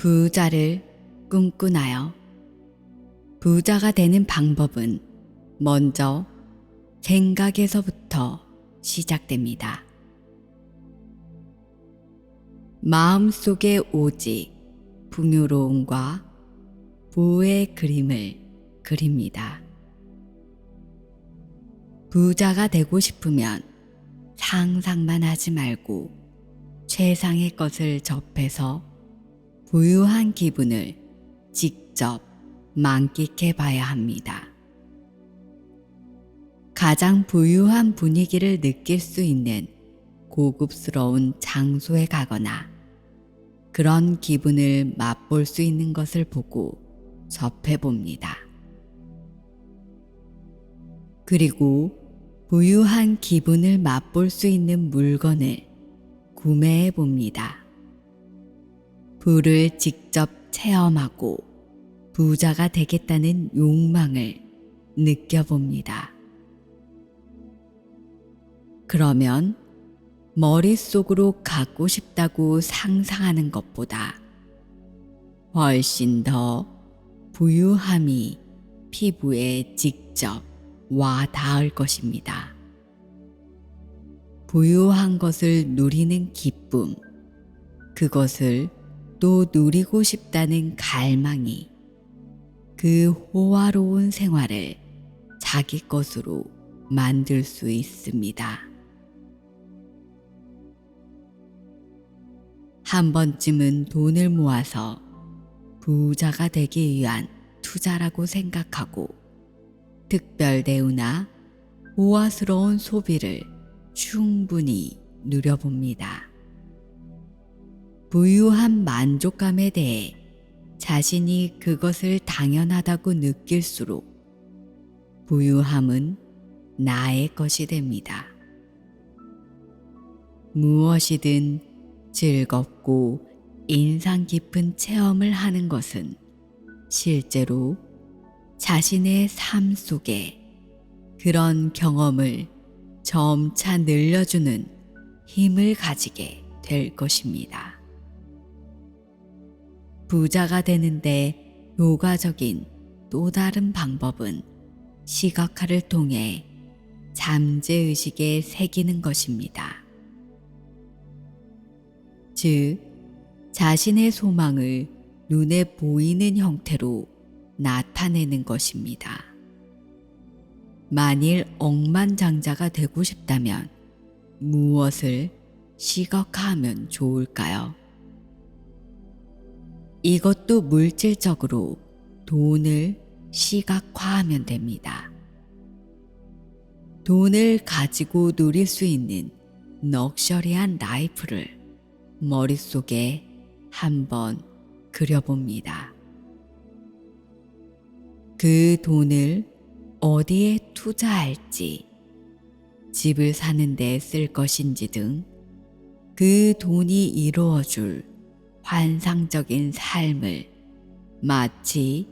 부자를 꿈꾸나요? 부자가 되는 방법은 먼저 생각에서부터 시작됩니다. 마음속에 오직 풍요로움과 부의 그림을 그립니다. 부자가 되고 싶으면 상상만 하지 말고 최상의 것을 접해서 부유한 기분을 직접 만끽해 봐야 합니다. 가장 부유한 분위기를 느낄 수 있는 고급스러운 장소에 가거나 그런 기분을 맛볼 수 있는 것을 보고 접해 봅니다. 그리고 부유한 기분을 맛볼 수 있는 물건을 구매해 봅니다. 부를 직접 체험하고 부자가 되겠다는 욕망을 느껴봅니다. 그러면 머릿속으로 갖고 싶다고 상상하는 것보다 훨씬 더 부유함이 피부에 직접 와 닿을 것입니다. 부유한 것을 누리는 기쁨, 그것을 또 누리고 싶다는 갈망이 그 호화로운 생활을 자기 것으로 만들 수 있습니다. 한 번쯤은 돈을 모아서 부자가 되기 위한 투자라고 생각하고 특별 대우나 호화스러운 소비를 충분히 누려봅니다. 부유한 만족감에 대해 자신이 그것을 당연하다고 느낄수록 부유함은 나의 것이 됩니다. 무엇이든 즐겁고 인상 깊은 체험을 하는 것은 실제로 자신의 삶 속에 그런 경험을 점차 늘려주는 힘을 가지게 될 것입니다. 부자가 되는데 효과적인 또 다른 방법은 시각화를 통해 잠재의식에 새기는 것입니다. 즉, 자신의 소망을 눈에 보이는 형태로 나타내는 것입니다. 만일 억만장자가 되고 싶다면 무엇을 시각화하면 좋을까요? 이것도 물질적으로 돈을 시각화하면 됩니다. 돈을 가지고 누릴 수 있는 럭셔리한 라이프를 머릿속에 한번 그려봅니다. 그 돈을 어디에 투자할지, 집을 사는 데 쓸 것인지 등 그 돈이 이루어줄 환상적인 삶을 마치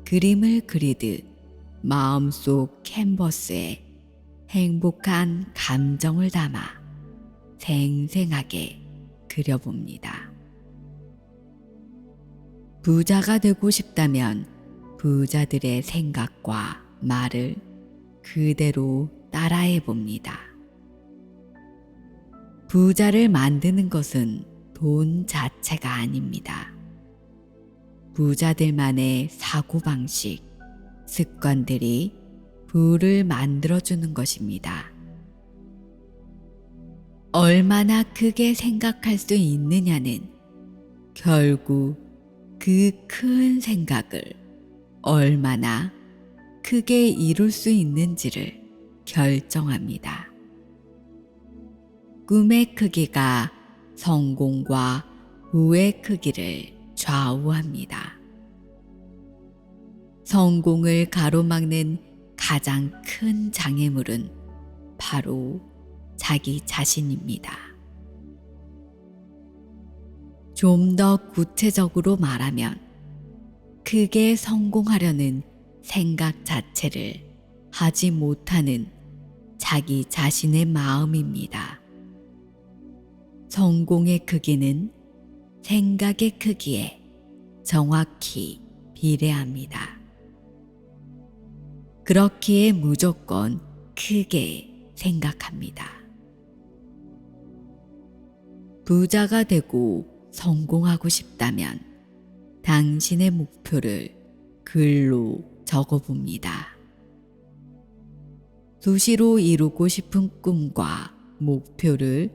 그림을 그리듯 마음속 캔버스에 행복한 감정을 담아 생생하게 그려봅니다. 부자가 되고 싶다면 부자들의 생각과 말을 그대로 따라해 봅니다. 부자를 만드는 것은 돈 자체가 아닙니다. 부자들만의 사고방식, 습관들이 부를 만들어주는 것입니다. 얼마나 크게 생각할 수 있느냐는 결국 그 큰 생각을 얼마나 크게 이룰 수 있는지를 결정합니다. 꿈의 크기가 성공과 부의 크기를 좌우합니다. 성공을 가로막는 가장 큰 장애물은 바로 자기 자신입니다. 좀 더 구체적으로 말하면 크게 성공하려는 생각 자체를 하지 못하는 자기 자신의 마음입니다. 성공의 크기는 생각의 크기에 정확히 비례합니다. 그렇기에 무조건 크게 생각합니다. 부자가 되고 성공하고 싶다면 당신의 목표를 글로 적어봅니다. 수시로 이루고 싶은 꿈과 목표를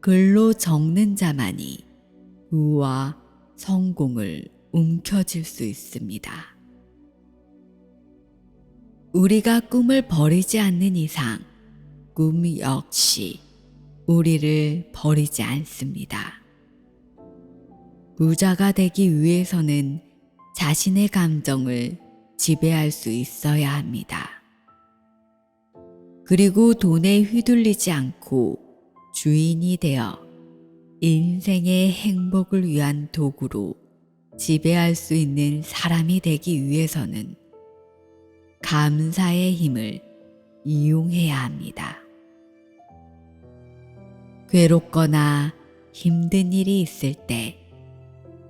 글로 적는 자만이 부와 성공을 움켜쥘 수 있습니다. 우리가 꿈을 버리지 않는 이상 꿈 역시 우리를 버리지 않습니다. 부자가 되기 위해서는 자신의 감정을 지배할 수 있어야 합니다. 그리고 돈에 휘둘리지 않고 주인이 되어 인생의 행복을 위한 도구로 지배할 수 있는 사람이 되기 위해서는 감사의 힘을 이용해야 합니다. 괴롭거나 힘든 일이 있을 때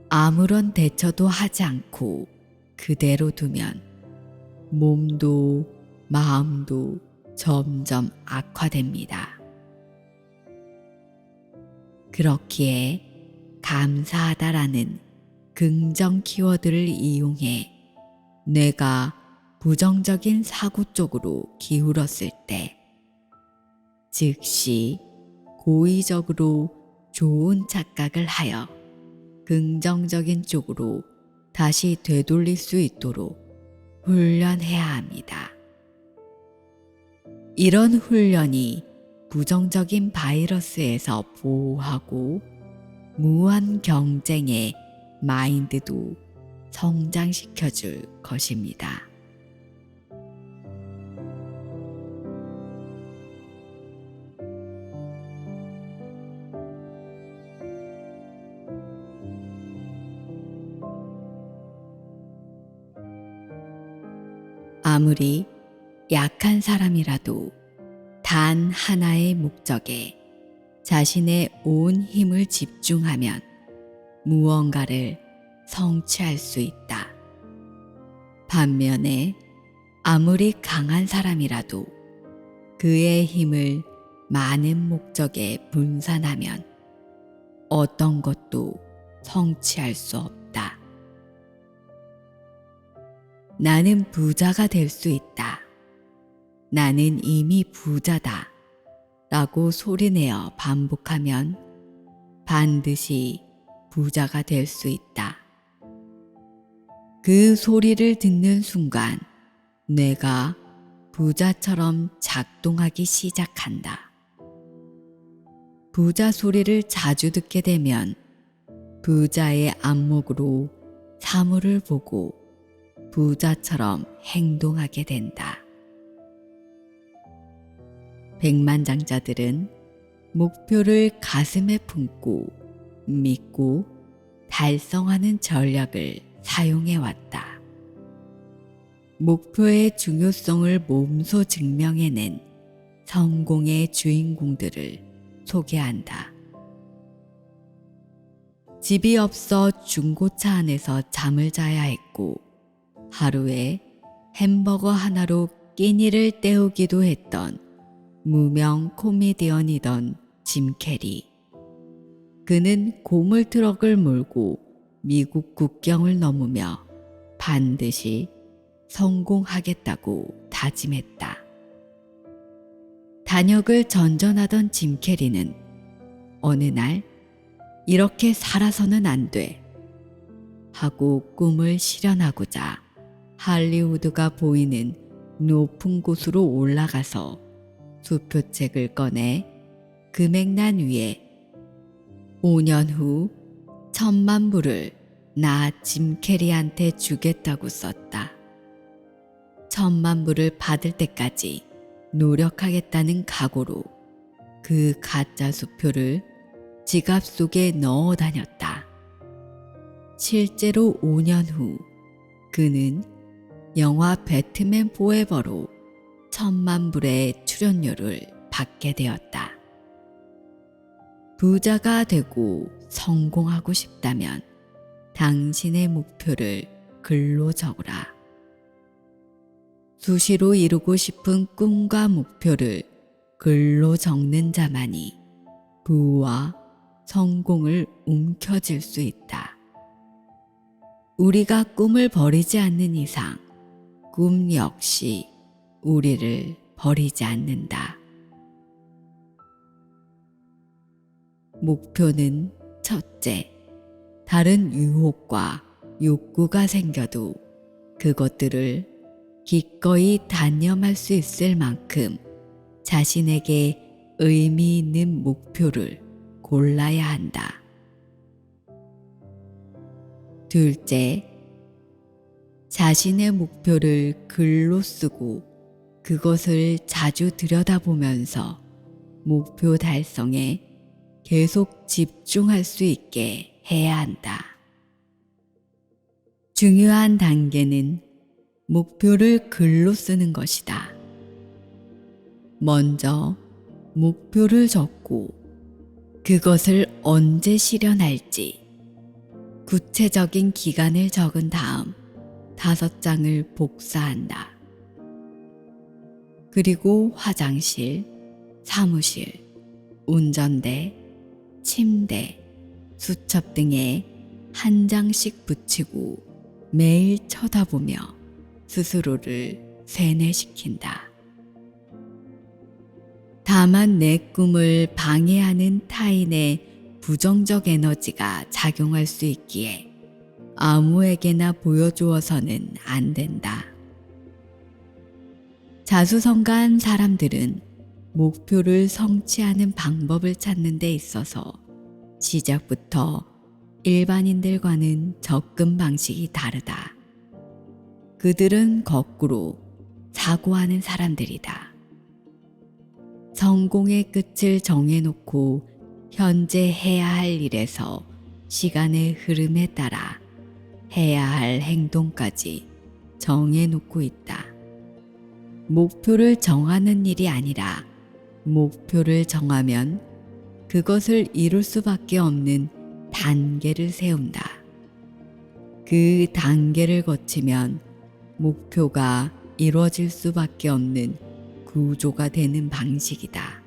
아무런 대처도 하지 않고 그대로 두면 몸도 마음도 점점 악화됩니다. 그렇기에 감사하다라는 긍정 키워드를 이용해 뇌가 부정적인 사고 쪽으로 기울었을 때 즉시 고의적으로 좋은 착각을 하여 긍정적인 쪽으로 다시 되돌릴 수 있도록 훈련해야 합니다. 이런 훈련이 부정적인 바이러스에서 보호하고 무한 경쟁의 마인드도 성장시켜줄 것입니다. 아무리 약한 사람이라도 단 하나의 목적에 자신의 온 힘을 집중하면 무언가를 성취할 수 있다. 반면에 아무리 강한 사람이라도 그의 힘을 많은 목적에 분산하면 어떤 것도 성취할 수 없다. 나는 부자가 될 수 있다. 나는 이미 부자다. 라고 소리내어 반복하면 반드시 부자가 될 수 있다. 그 소리를 듣는 순간 뇌가 부자처럼 작동하기 시작한다. 부자 소리를 자주 듣게 되면 부자의 안목으로 사물을 보고 부자처럼 행동하게 된다. 백만장자들은 목표를 가슴에 품고 믿고 달성하는 전략을 사용해왔다. 목표의 중요성을 몸소 증명해낸 성공의 주인공들을 소개한다. 집이 없어 중고차 안에서 잠을 자야 했고 하루에 햄버거 하나로 끼니를 때우기도 했던 무명 코미디언이던 짐 캐리. 그는 고물 트럭을 몰고 미국 국경을 넘으며 반드시 성공하겠다고 다짐했다. 단역을 전전하던 짐 캐리는 어느 날 이렇게 살아서는 안 돼 하고 꿈을 실현하고자 할리우드가 보이는 높은 곳으로 올라가서 수표책을 꺼내 금액란 위에 5년 후 1,000만 불을 나 짐 캐리한테 주겠다고 썼다. 1,000만 불을 받을 때까지 노력하겠다는 각오로 그 가짜 수표를 지갑 속에 넣어 다녔다. 실제로 5년 후 그는 영화 배트맨 포에버로 1,000만 불의 출연료를 받게 되었다. 부자가 되고 성공하고 싶다면 당신의 목표를 글로 적으라. 수시로 이루고 싶은 꿈과 목표를 글로 적는 자만이 부와 성공을 움켜쥘 수 있다. 우리가 꿈을 버리지 않는 이상 꿈 역시 우리를 버리지 않는다. 목표는 첫째, 다른 유혹과 욕구가 생겨도 그것들을 기꺼이 단념할 수 있을 만큼 자신에게 의미 있는 목표를 골라야 한다. 둘째, 자신의 목표를 글로 쓰고 그것을 자주 들여다보면서 목표 달성에 계속 집중할 수 있게 해야 한다. 중요한 단계는 목표를 글로 쓰는 것이다. 먼저 목표를 적고 그것을 언제 실현할지 구체적인 기간을 적은 다음 5장을 복사한다. 그리고 화장실, 사무실, 운전대, 침대, 수첩 등에 한 장씩 붙이고 매일 쳐다보며 스스로를 세뇌시킨다. 다만 내 꿈을 방해하는 타인의 부정적 에너지가 작용할 수 있기에 아무에게나 보여주어서는 안 된다. 자수성가한 사람들은 목표를 성취하는 방법을 찾는 데 있어서 시작부터 일반인들과는 접근 방식이 다르다. 그들은 거꾸로 사고하는 사람들이다. 성공의 끝을 정해놓고 현재 해야 할 일에서 시간의 흐름에 따라 해야 할 행동까지 정해놓고 있다. 목표를 정하는 일이 아니라 목표를 정하면 그것을 이룰 수밖에 없는 단계를 세운다. 그 단계를 거치면 목표가 이루어질 수밖에 없는 구조가 되는 방식이다.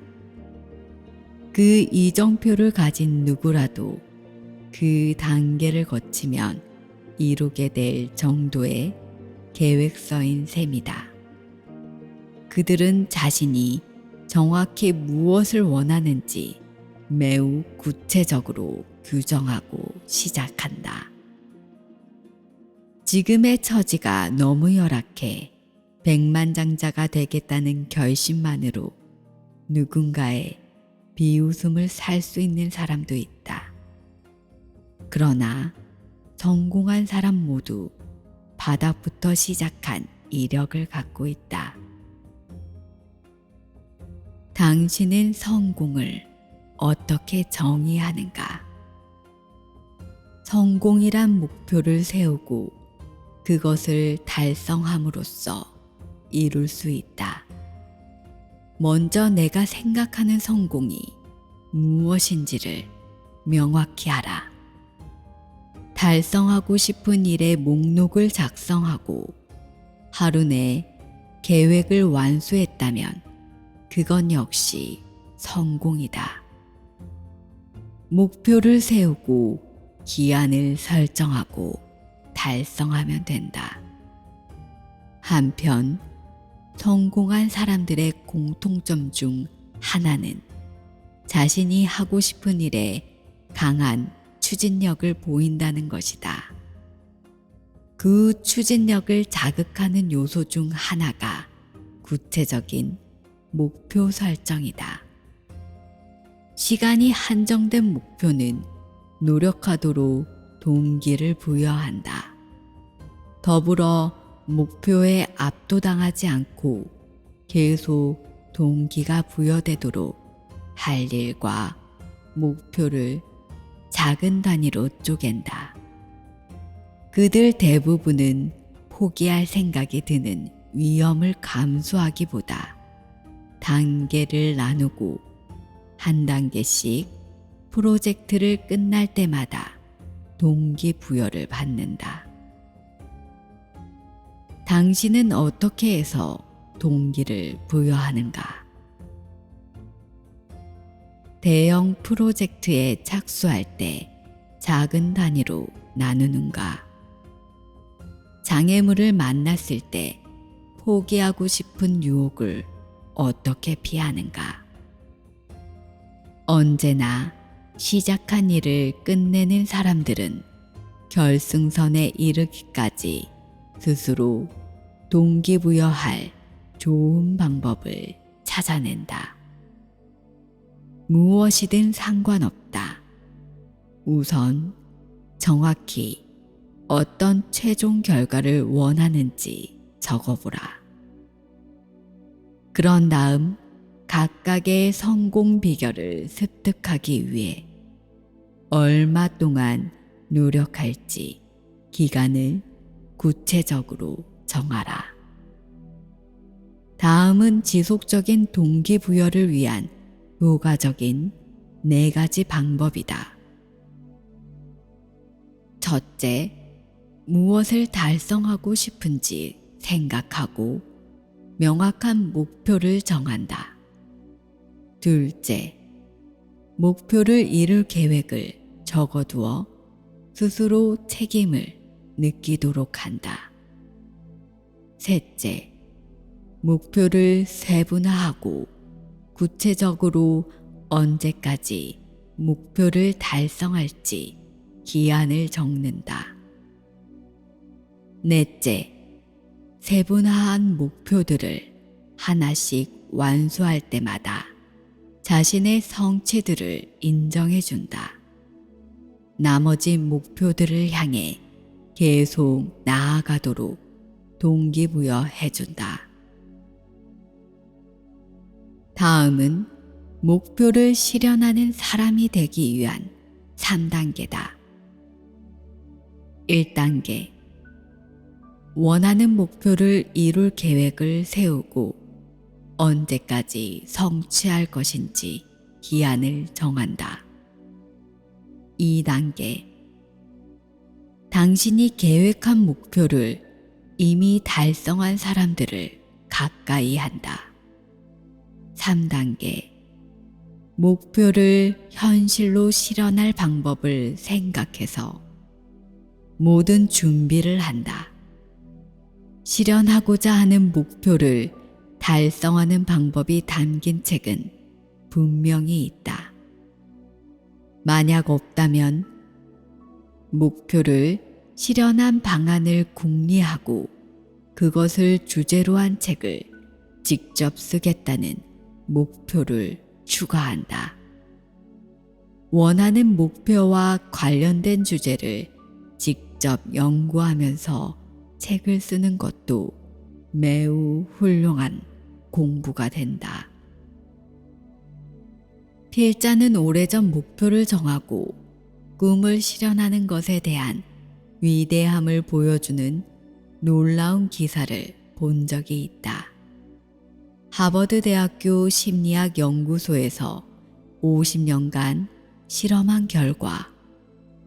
그 이정표를 가진 누구라도 그 단계를 거치면 이루게 될 정도의 계획서인 셈이다. 그들은 자신이 정확히 무엇을 원하는지 매우 구체적으로 규정하고 시작한다. 지금의 처지가 너무 열악해 백만장자가 되겠다는 결심만으로 누군가의 비웃음을 살 수 있는 사람도 있다. 그러나 성공한 사람 모두 바닥부터 시작한 이력을 갖고 있다. 당신은 성공을 어떻게 정의하는가? 성공이란 목표를 세우고 그것을 달성함으로써 이룰 수 있다. 먼저 내가 생각하는 성공이 무엇인지를 명확히 알아. 달성하고 싶은 일의 목록을 작성하고 하루 내 계획을 완수했다면 그건 역시 성공이다. 목표를 세우고 기한을 설정하고 달성하면 된다. 한편 성공한 사람들의 공통점 중 하나는 자신이 하고 싶은 일에 강한 추진력을 보인다는 것이다. 그 추진력을 자극하는 요소 중 하나가 구체적인 목표 설정이다. 시간이 한정된 목표는 노력하도록 동기를 부여한다. 더불어 목표에 압도당하지 않고 계속 동기가 부여되도록 할 일과 목표를 작은 단위로 쪼갠다. 그들 대부분은 포기할 생각이 드는 위험을 감수하기보다 단계를 나누고 한 단계씩 프로젝트를 끝날 때마다 동기부여를 받는다. 당신은 어떻게 해서 동기를 부여하는가? 대형 프로젝트에 착수할 때 작은 단위로 나누는가? 장애물을 만났을 때 포기하고 싶은 유혹을 어떻게 피하는가? 언제나 시작한 일을 끝내는 사람들은 결승선에 이르기까지 스스로 동기부여할 좋은 방법을 찾아낸다. 무엇이든 상관없다. 우선 정확히 어떤 최종 결과를 원하는지 적어보라. 그런 다음 각각의 성공 비결을 습득하기 위해 얼마 동안 노력할지 기간을 구체적으로 정하라. 다음은 지속적인 동기부여를 위한 효과적인 4가지 방법이다. 첫째, 무엇을 달성하고 싶은지 생각하고 명확한 목표를 정한다. 둘째, 목표를 이룰 계획을 적어두어 스스로 책임을 느끼도록 한다. 셋째, 목표를 세분화하고 구체적으로 언제까지 목표를 달성할지 기한을 적는다. 넷째, 세분화한 목표들을 하나씩 완수할 때마다 자신의 성취들을 인정해준다. 나머지 목표들을 향해 계속 나아가도록 동기부여해준다. 다음은 목표를 실현하는 사람이 되기 위한 3단계다. 1단계, 원하는 목표를 이룰 계획을 세우고 언제까지 성취할 것인지 기한을 정한다. 2단계, 당신이 계획한 목표를 이미 달성한 사람들을 가까이 한다. 3단계, 목표를 현실로 실현할 방법을 생각해서 모든 준비를 한다. 실현하고자 하는 목표를 달성하는 방법이 담긴 책은 분명히 있다. 만약 없다면 목표를 실현한 방안을 궁리하고 그것을 주제로 한 책을 직접 쓰겠다는 목표를 추가한다. 원하는 목표와 관련된 주제를 직접 연구하면서 책을 쓰는 것도 매우 훌륭한 공부가 된다. 필자는 오래전 목표를 정하고 꿈을 실현하는 것에 대한 위대함을 보여주는 놀라운 기사를 본 적이 있다. 하버드 대학교 심리학 연구소에서 50년간 실험한 결과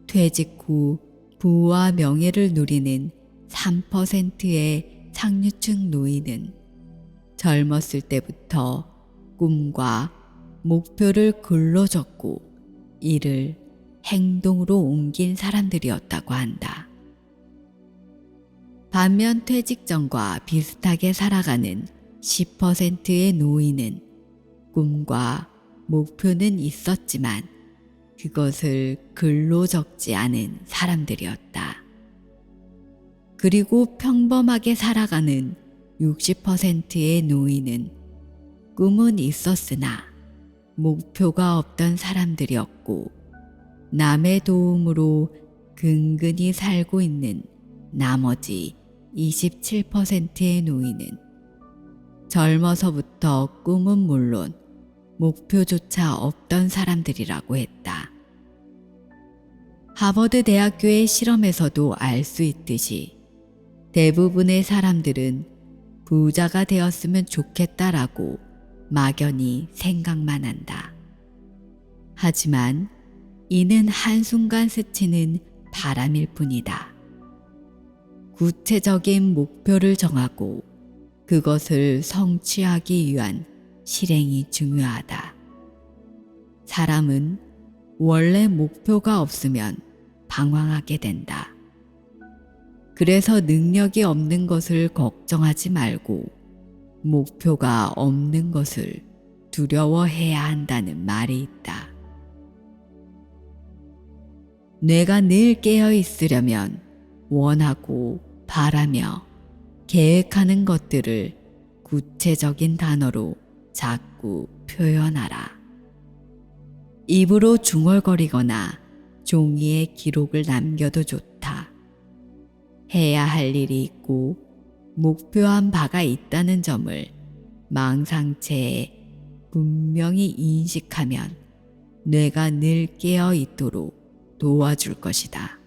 퇴직 후 부와 명예를 누리는 3%의 상류층 노인은 젊었을 때부터 꿈과 목표를 글로 적고 이를 행동으로 옮긴 사람들이었다고 한다. 반면 퇴직 전과 비슷하게 살아가는 10%의 노인은 꿈과 목표는 있었지만 그것을 글로 적지 않은 사람들이었다. 그리고 평범하게 살아가는 60%의 노인은 꿈은 있었으나 목표가 없던 사람들이었고 남의 도움으로 근근히 살고 있는 나머지 27%의 노인은 젊어서부터 꿈은 물론 목표조차 없던 사람들이라고 했다. 하버드 대학교의 실험에서도 알 수 있듯이 대부분의 사람들은 부자가 되었으면 좋겠다라고 막연히 생각만 한다. 하지만 이는 한순간 스치는 바람일 뿐이다. 구체적인 목표를 정하고 그것을 성취하기 위한 실행이 중요하다. 사람은 원래 목표가 없으면 방황하게 된다. 그래서 능력이 없는 것을 걱정하지 말고 목표가 없는 것을 두려워해야 한다는 말이 있다. 뇌가 늘 깨어 있으려면 원하고 바라며 계획하는 것들을 구체적인 단어로 자꾸 표현하라. 입으로 중얼거리거나 종이에 기록을 남겨도 좋다. 해야 할 일이 있고 목표한 바가 있다는 점을 망상체에 분명히 인식하면 뇌가 늘 깨어 있도록 도와줄 것이다.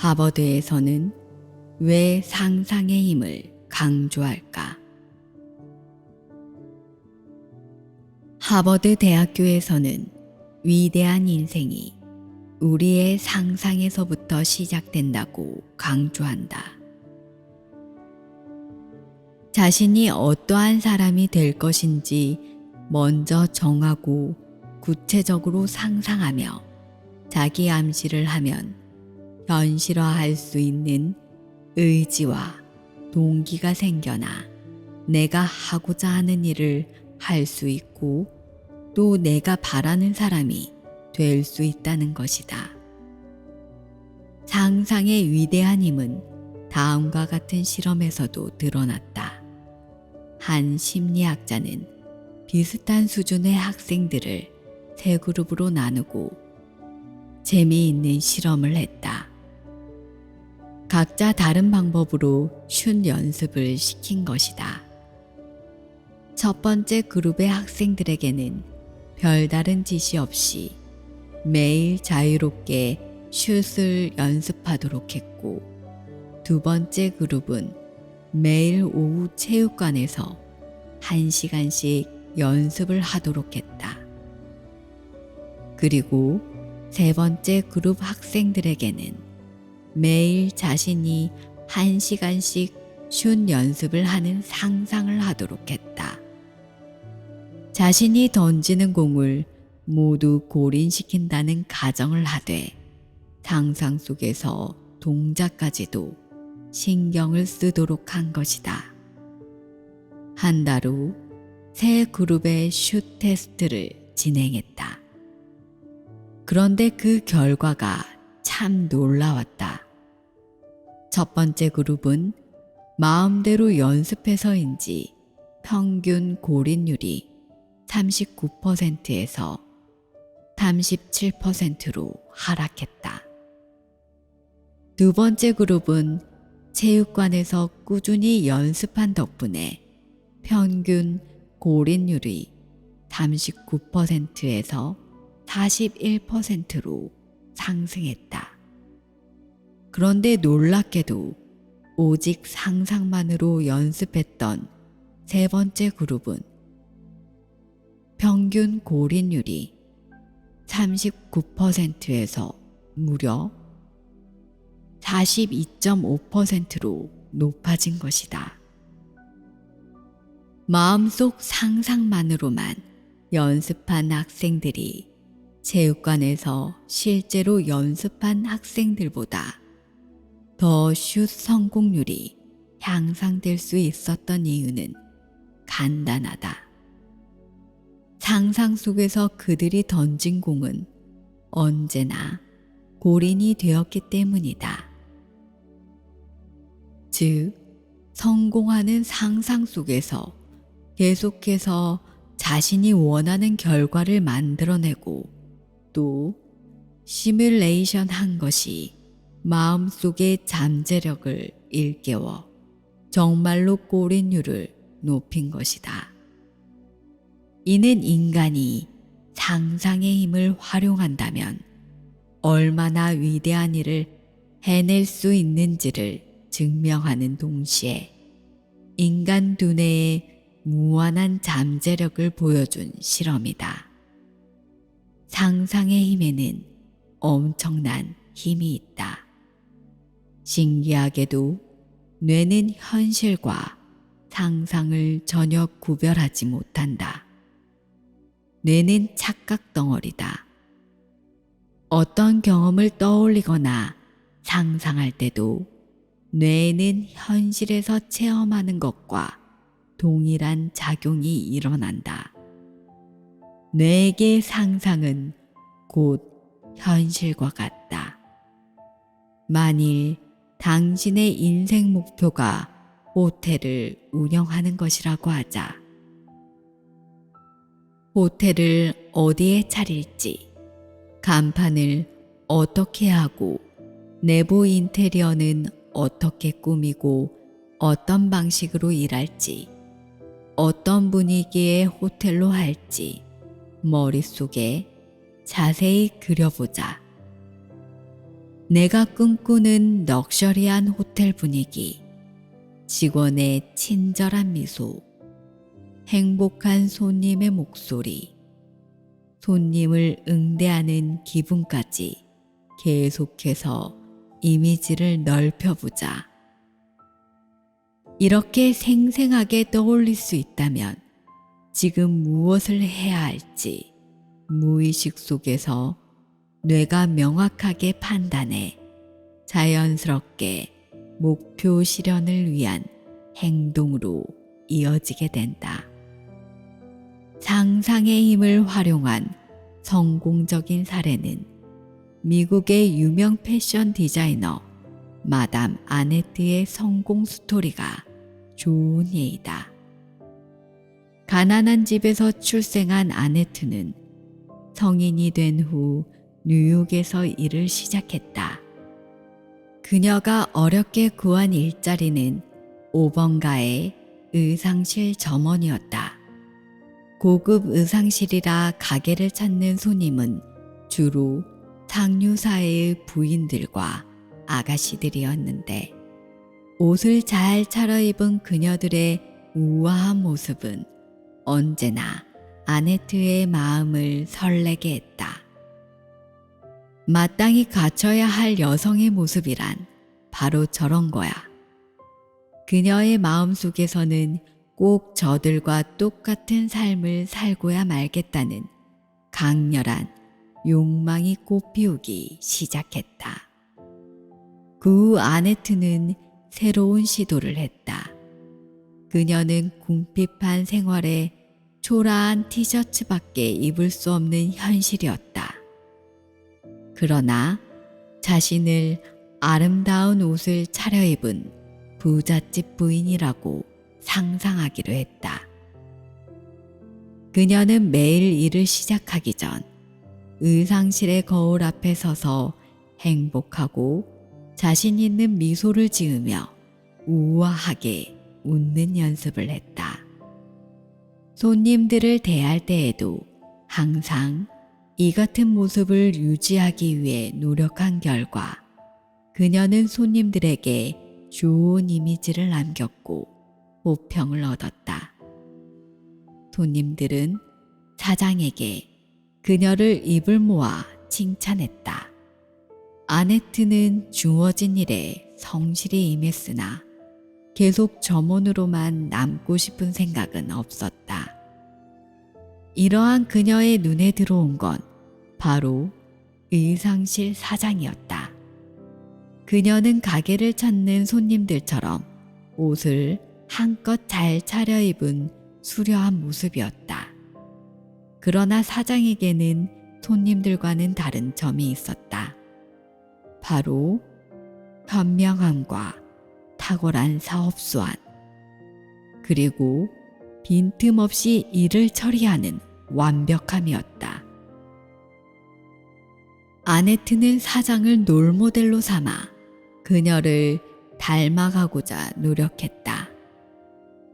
하버드에서는 왜 상상의 힘을 강조할까? 하버드 대학교에서는 위대한 인생이 우리의 상상에서부터 시작된다고 강조한다. 자신이 어떠한 사람이 될 것인지 먼저 정하고 구체적으로 상상하며 자기 암시를 하면 현실화할 수 있는 의지와 동기가 생겨나 내가 하고자 하는 일을 할 수 있고 또 내가 바라는 사람이 될 수 있다는 것이다. 상상의 위대한 힘은 다음과 같은 실험에서도 드러났다. 한 심리학자는 비슷한 수준의 학생들을 세 그룹으로 나누고 재미있는 실험을 했다. 각자 다른 방법으로 슛 연습을 시킨 것이다. 첫 번째 그룹의 학생들에게는 별다른 지시 없이 매일 자유롭게 슛을 연습하도록 했고, 두 번째 그룹은 매일 오후 체육관에서 1시간씩 연습을 하도록 했다. 그리고 세 번째 그룹 학생들에게는 매일 자신이 1시간씩 슛 연습을 하는 상상을 하도록 했다. 자신이 던지는 공을 모두 골인시킨다는 가정을 하되 상상 속에서 동작까지도 신경을 쓰도록 한 것이다. 한 달 후 세 그룹의 슛 테스트를 진행했다. 그런데 그 결과가 참 놀라웠다. 첫 번째 그룹은 마음대로 연습해서인지 평균 골인율이 39%에서 37%로 하락했다. 두 번째 그룹은 체육관에서 꾸준히 연습한 덕분에 평균 골인율이 39%에서 41%로 상승했다. 그런데 놀랍게도 오직 상상만으로 연습했던 세 번째 그룹은 평균 골인율이 39%에서 무려 42.5%로 높아진 것이다. 마음속 상상만으로만 연습한 학생들이 체육관에서 실제로 연습한 학생들보다 더 슛 성공률이 향상될 수 있었던 이유는 간단하다. 상상 속에서 그들이 던진 공은 언제나 골인이 되었기 때문이다. 즉, 성공하는 상상 속에서 계속해서 자신이 원하는 결과를 만들어내고 또 시뮬레이션 한 것이 마음속의 잠재력을 일깨워 정말로 골인율을 높인 것이다. 이는 인간이 상상의 힘을 활용한다면 얼마나 위대한 일을 해낼 수 있는지를 증명하는 동시에 인간 두뇌의 무한한 잠재력을 보여준 실험이다. 상상의 힘에는 엄청난 힘이 있다. 신기하게도 뇌는 현실과 상상을 전혀 구별하지 못한다. 뇌는 착각 덩어리다. 어떤 경험을 떠올리거나 상상할 때도 뇌에는 현실에서 체험하는 것과 동일한 작용이 일어난다. 뇌에게 상상은 곧 현실과 같다. 만일 당신의 인생 목표가 호텔을 운영하는 것이라고 하자. 호텔을 어디에 차릴지, 간판을 어떻게 하고, 내부 인테리어는 어떻게 꾸미고 어떤 방식으로 일할지, 어떤 분위기의 호텔로 할지 머릿속에 자세히 그려보자. 내가 꿈꾸는 럭셔리한 호텔 분위기, 직원의 친절한 미소, 행복한 손님의 목소리, 손님을 응대하는 기분까지 계속해서 이미지를 넓혀보자. 이렇게 생생하게 떠올릴 수 있다면 지금 무엇을 해야 할지 무의식 속에서 뇌가 명확하게 판단해 자연스럽게 목표 실현을 위한 행동으로 이어지게 된다. 상상의 힘을 활용한 성공적인 사례는 미국의 유명 패션 디자이너 마담 아네트의 성공 스토리가 좋은 예이다. 가난한 집에서 출생한 아네트는 성인이 된 후 뉴욕에서 일을 시작했다. 그녀가 어렵게 구한 일자리는 5번가의 의상실 점원이었다. 고급 의상실이라 가게를 찾는 손님은 주로 상류사회의 부인들과 아가씨들이었는데 옷을 잘 차려입은 그녀들의 우아한 모습은 언제나 아네트의 마음을 설레게 했다. 마땅히 갖춰야 할 여성의 모습이란 바로 저런 거야. 그녀의 마음속에서는 꼭 저들과 똑같은 삶을 살고야 말겠다는 강렬한 욕망이 꽃피우기 시작했다. 그 후 아네트는 새로운 시도를 했다. 그녀는 궁핍한 생활에 초라한 티셔츠밖에 입을 수 없는 현실이었다. 그러나 자신을 아름다운 옷을 차려입은 부잣집 부인이라고 상상하기로 했다. 그녀는 매일 일을 시작하기 전 의상실의 거울 앞에 서서 행복하고 자신 있는 미소를 지으며 우아하게 웃는 연습을 했다. 손님들을 대할 때에도 항상 이 같은 모습을 유지하기 위해 노력한 결과 그녀는 손님들에게 좋은 이미지를 남겼고 호평을 얻었다. 손님들은 사장에게 그녀를 입을 모아 칭찬했다. 아네트는 주어진 일에 성실히 임했으나 계속 점원으로만 남고 싶은 생각은 없었다. 이러한 그녀의 눈에 들어온 건 바로 의상실 사장이었다. 그녀는 가게를 찾는 손님들처럼 옷을 한껏 잘 차려입은 수려한 모습이었다. 그러나 사장에게는 손님들과는 다른 점이 있었다. 바로 현명함과 탁월한 사업 수완, 그리고 빈틈없이 일을 처리하는 완벽함이었다. 아네트는 사장을 롤모델로 삼아 그녀를 닮아가고자 노력했다.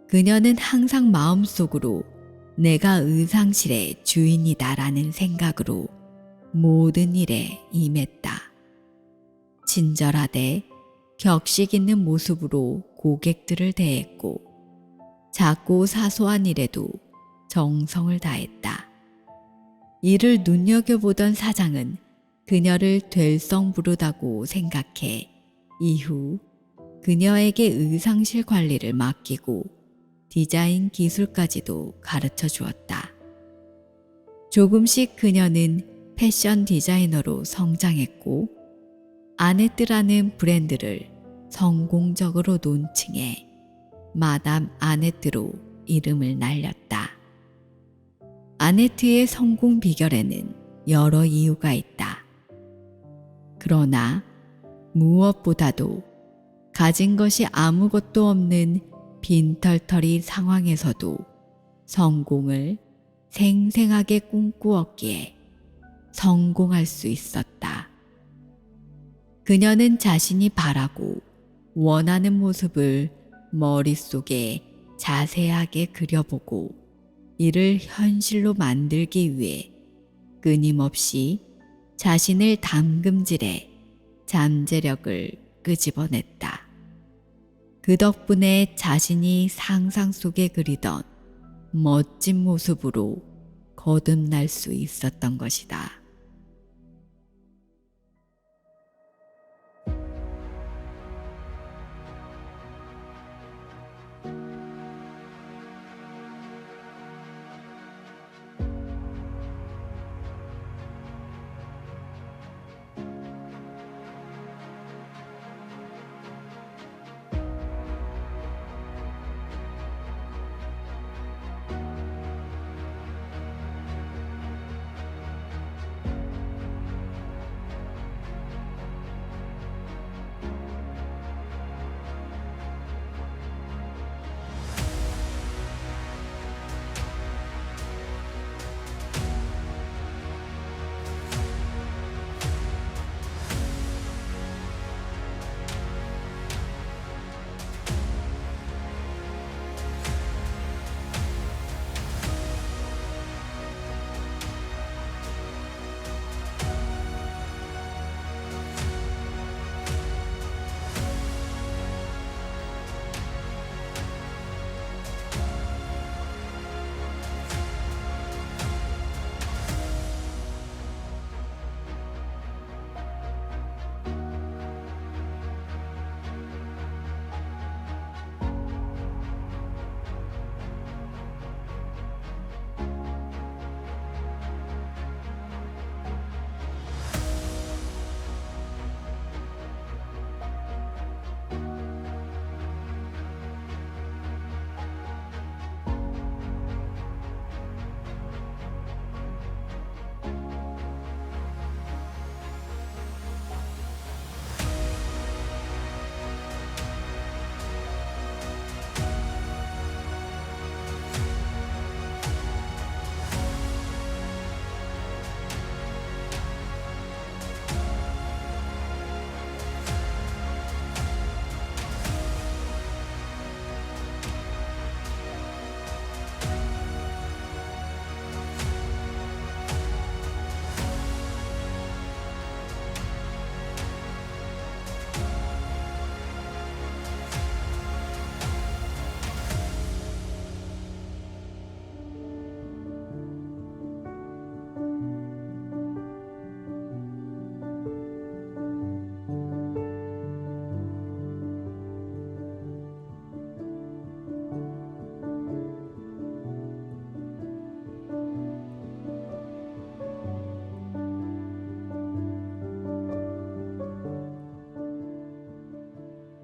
그녀는 항상 마음속으로 내가 의상실의 주인이다라는 생각으로 모든 일에 임했다. 친절하되 격식 있는 모습으로 고객들을 대했고 작고 사소한 일에도 정성을 다했다. 이를 눈여겨보던 사장은 그녀를 될성부르다고 생각해 이후 그녀에게 의상실 관리를 맡기고 디자인 기술까지도 가르쳐 주었다. 조금씩 그녀는 패션 디자이너로 성장했고 아네트라는 브랜드를 성공적으로 론칭해 마담 아네트로 이름을 날렸다. 아네트의 성공 비결에는 여러 이유가 있다. 그러나 무엇보다도 가진 것이 아무것도 없는 빈털터리 상황에서도 성공을 생생하게 꿈꾸었기에 성공할 수 있었다. 그녀는 자신이 바라고 원하는 모습을 머릿속에 자세하게 그려보고 이를 현실로 만들기 위해 끊임없이 자신을 담금질해 잠재력을 끄집어냈다. 그 덕분에 자신이 상상 속에 그리던 멋진 모습으로 거듭날 수 있었던 것이다.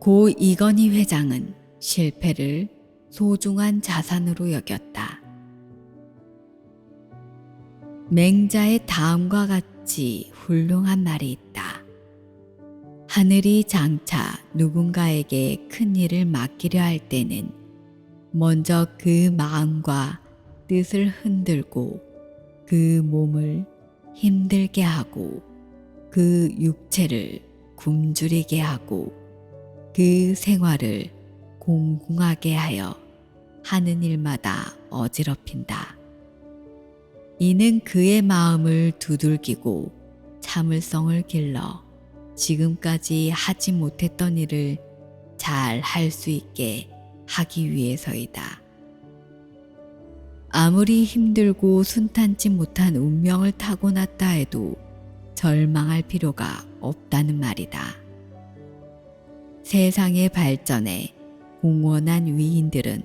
고 이건희 회장은 실패를 소중한 자산으로 여겼다. 맹자의 다음과 같이 훌륭한 말이 있다. 하늘이 장차 누군가에게 큰 일을 맡기려 할 때는 먼저 그 마음과 뜻을 흔들고 그 몸을 힘들게 하고 그 육체를 굶주리게 하고 그 생활을 공공하게 하여 하는 일마다 어지럽힌다. 이는 그의 마음을 두들기고 참을성을 길러 지금까지 하지 못했던 일을 잘 할 수 있게 하기 위해서이다. 아무리 힘들고 순탄치 못한 운명을 타고났다 해도 절망할 필요가 없다는 말이다. 세상의 발전에 공헌한 위인들은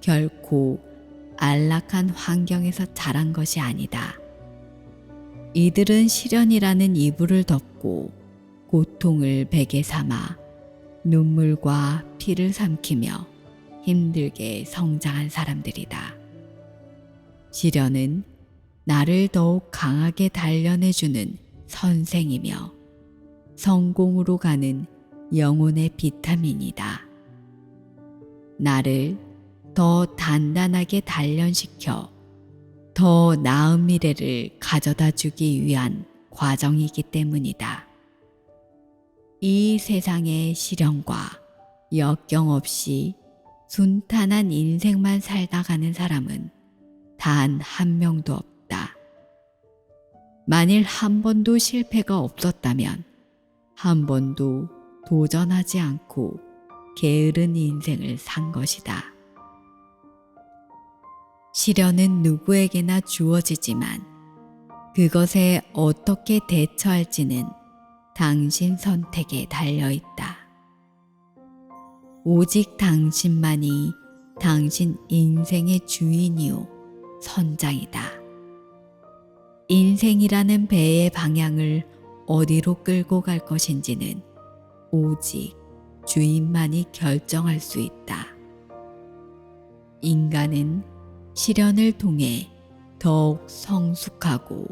결코 안락한 환경에서 자란 것이 아니다. 이들은 시련이라는 이불을 덮고 고통을 베개 삼아 눈물과 피를 삼키며 힘들게 성장한 사람들이다. 시련은 나를 더욱 강하게 단련해주는 선생이며 성공으로 가는 영혼의 비타민이다. 나를 더 단단하게 단련시켜 더 나은 미래를 가져다 주기 위한 과정이기 때문이다. 이 세상의 시련과 역경 없이 순탄한 인생만 살다 가는 사람은 단 한 명도 없다. 만일 한 번도 실패가 없었다면 한 번도 도전하지 않고 게으른 인생을 산 것이다. 시련은 누구에게나 주어지지만 그것에 어떻게 대처할지는 당신 선택에 달려있다. 오직 당신만이 당신 인생의 주인이요 선장이다. 인생이라는 배의 방향을 어디로 끌고 갈 것인지는 오직 주인만이 결정할 수 있다. 인간은 시련을 통해 더욱 성숙하고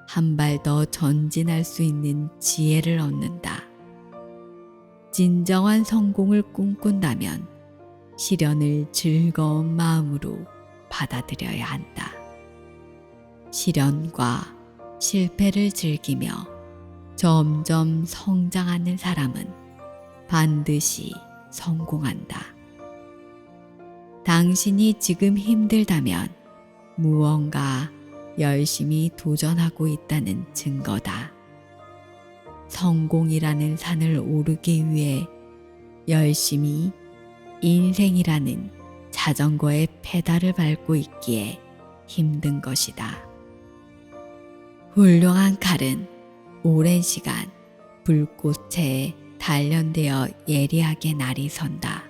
한 발 더 전진할 수 있는 지혜를 얻는다. 진정한 성공을 꿈꾼다면 시련을 즐거운 마음으로 받아들여야 한다. 시련과 실패를 즐기며 점점 성장하는 사람은 반드시 성공한다. 당신이 지금 힘들다면 무언가 열심히 도전하고 있다는 증거다. 성공이라는 산을 오르기 위해 열심히 인생이라는 자전거의 페달을 밟고 있기에 힘든 것이다. 훌륭한 칼은 오랜 시간 불꽃에 단련되어 예리하게 날이 선다.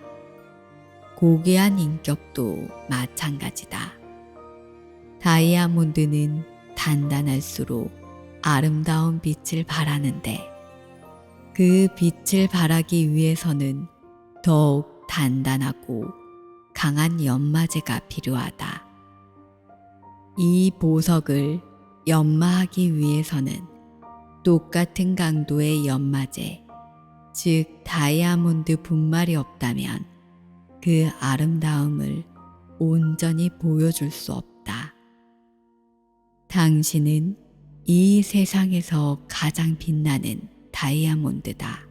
고귀한 인격도 마찬가지다. 다이아몬드는 단단할수록 아름다운 빛을 발하는데 그 빛을 발하기 위해서는 더욱 단단하고 강한 연마제가 필요하다. 이 보석을 연마하기 위해서는 똑같은 강도의 연마제, 즉 다이아몬드 분말이 없다면 그 아름다움을 온전히 보여줄 수 없다. 당신은 이 세상에서 가장 빛나는 다이아몬드다.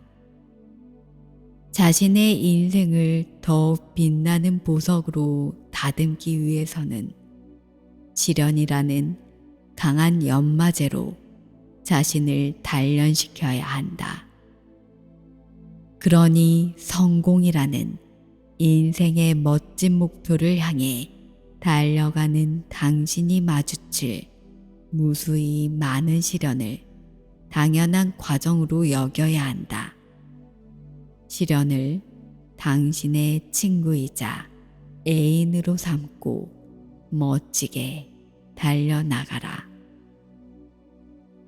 자신의 인생을 더욱 빛나는 보석으로 다듬기 위해서는 시련이라는 강한 연마제로 자신을 단련시켜야 한다. 그러니 성공이라는 인생의 멋진 목표를 향해 달려가는 당신이 마주칠 무수히 많은 시련을 당연한 과정으로 여겨야 한다. 시련을 당신의 친구이자 애인으로 삼고 멋지게 달려나가라.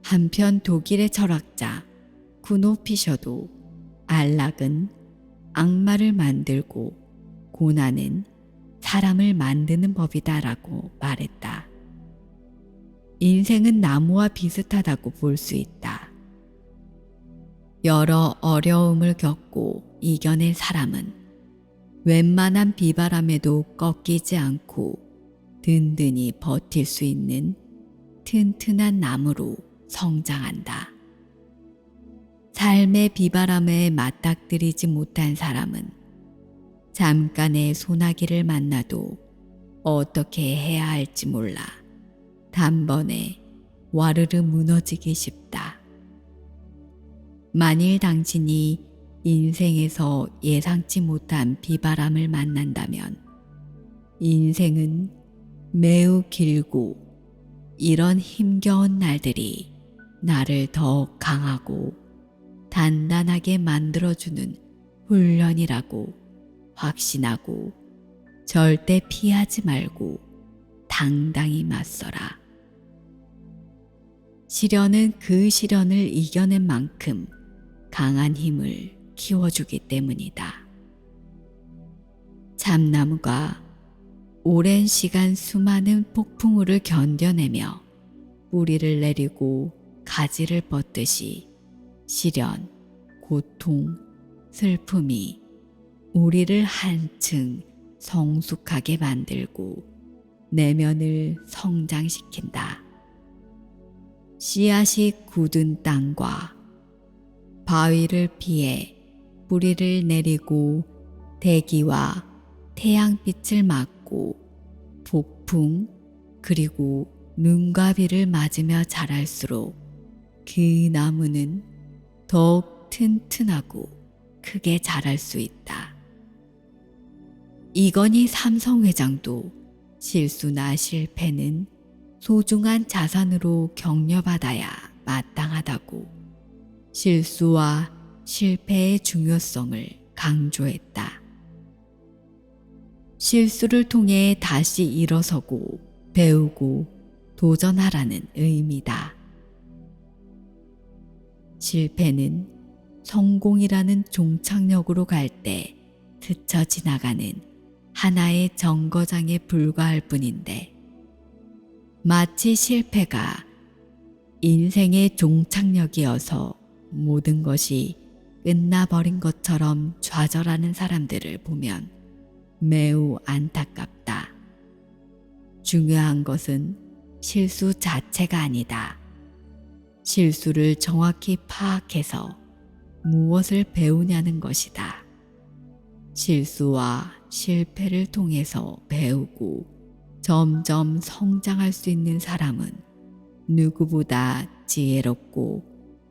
한편 독일의 철학자 쿠노 피셔도 안락은 악마를 만들고 고난은 사람을 만드는 법이다라고 말했다. 인생은 나무와 비슷하다고 볼 수 있다. 여러 어려움을 겪고 이겨낸 사람은 웬만한 비바람에도 꺾이지 않고 든든히 버틸 수 있는 튼튼한 나무로 성장한다. 삶의 비바람에 맞닥뜨리지 못한 사람은 잠깐의 소나기를 만나도 어떻게 해야 할지 몰라 단번에 와르르 무너지기 쉽다. 만일 당신이 인생에서 예상치 못한 비바람을 만난다면 인생은 매우 길고 이런 힘겨운 날들이 나를 더 강하고 단단하게 만들어주는 훈련이라고 확신하고 절대 피하지 말고 당당히 맞서라. 시련은 그 시련을 이겨낸 만큼 강한 힘을 키워주기 때문이다. 참나무가 오랜 시간 수많은 폭풍우를 견뎌내며 뿌리를 내리고 가지를 뻗듯이 시련, 고통, 슬픔이 우리를 한층 성숙하게 만들고 내면을 성장시킨다. 씨앗이 굳은 땅과 바위를 피해 뿌리를 내리고 대기와 태양빛을 맞고 폭풍 그리고 눈과 비를 맞으며 자랄수록 그 나무는 더욱 튼튼하고 크게 자랄 수 있다. 이건희 삼성 회장도 실수나 실패는 소중한 자산으로 격려받아야 마땅하다고 실수와 실패의 중요성을 강조했다. 실수를 통해 다시 일어서고 배우고 도전하라는 의미다. 실패는 성공이라는 종착역으로 갈 때 스쳐 지나가는 하나의 정거장에 불과할 뿐인데 마치 실패가 인생의 종착역이어서 모든 것이 끝나버린 것처럼 좌절하는 사람들을 보면 매우 안타깝다. 중요한 것은 실수 자체가 아니다. 실수를 정확히 파악해서 무엇을 배우냐는 것이다. 실수와 실패를 통해서 배우고 점점 성장할 수 있는 사람은 누구보다 지혜롭고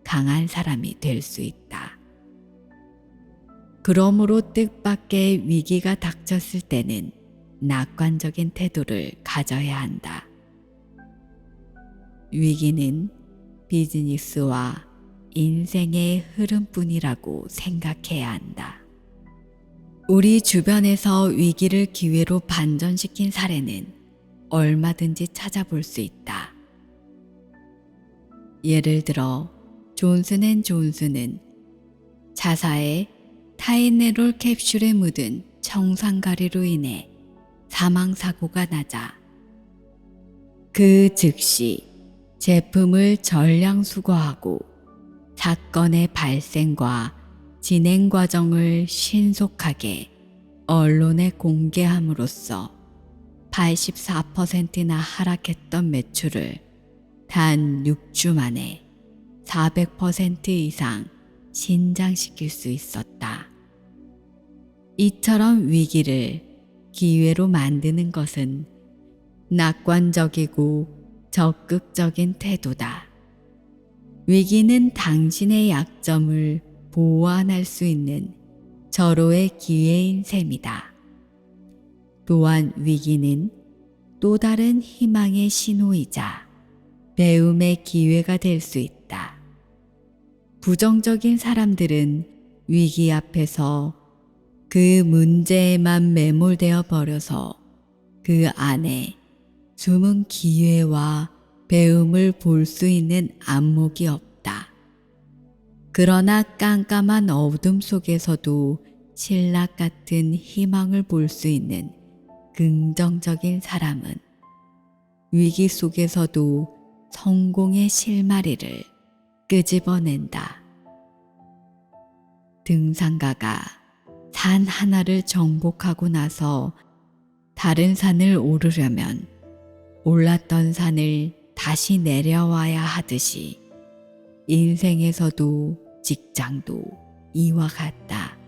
강한 사람이 될 수 있다. 그러므로 뜻밖의 위기가 닥쳤을 때는 낙관적인 태도를 가져야 한다. 위기는 비즈니스와 인생의 흐름뿐이라고 생각해야 한다. 우리 주변에서 위기를 기회로 반전시킨 사례는 얼마든지 찾아볼 수 있다. 예를 들어 존슨앤존슨은 자사의 타이네롤 캡슐에 묻은 청산가리로 인해 사망사고가 나자 그 즉시 제품을 전량 수거하고 사건의 발생과 진행 과정을 신속하게 언론에 공개함으로써 84%나 하락했던 매출을 단 6주 만에 400% 이상 신장시킬 수 있었다. 이처럼 위기를 기회로 만드는 것은 낙관적이고 적극적인 태도다. 위기는 당신의 약점을 보완할 수 있는 절호의 기회인 셈이다. 또한 위기는 또 다른 희망의 신호이자 배움의 기회가 될 수 있다. 부정적인 사람들은 위기 앞에서 그 문제에만 매몰되어 버려서 그 안에 숨은 기회와 배움을 볼 수 있는 안목이 없다. 그러나 깜깜한 어둠 속에서도 신락 같은 희망을 볼 수 있는 긍정적인 사람은 위기 속에서도 성공의 실마리를 끄집어낸다. 등산가가 산 하나를 정복하고 나서 다른 산을 오르려면 올랐던 산을 다시 내려와야 하듯이 인생에서도 직장도 이와 같다.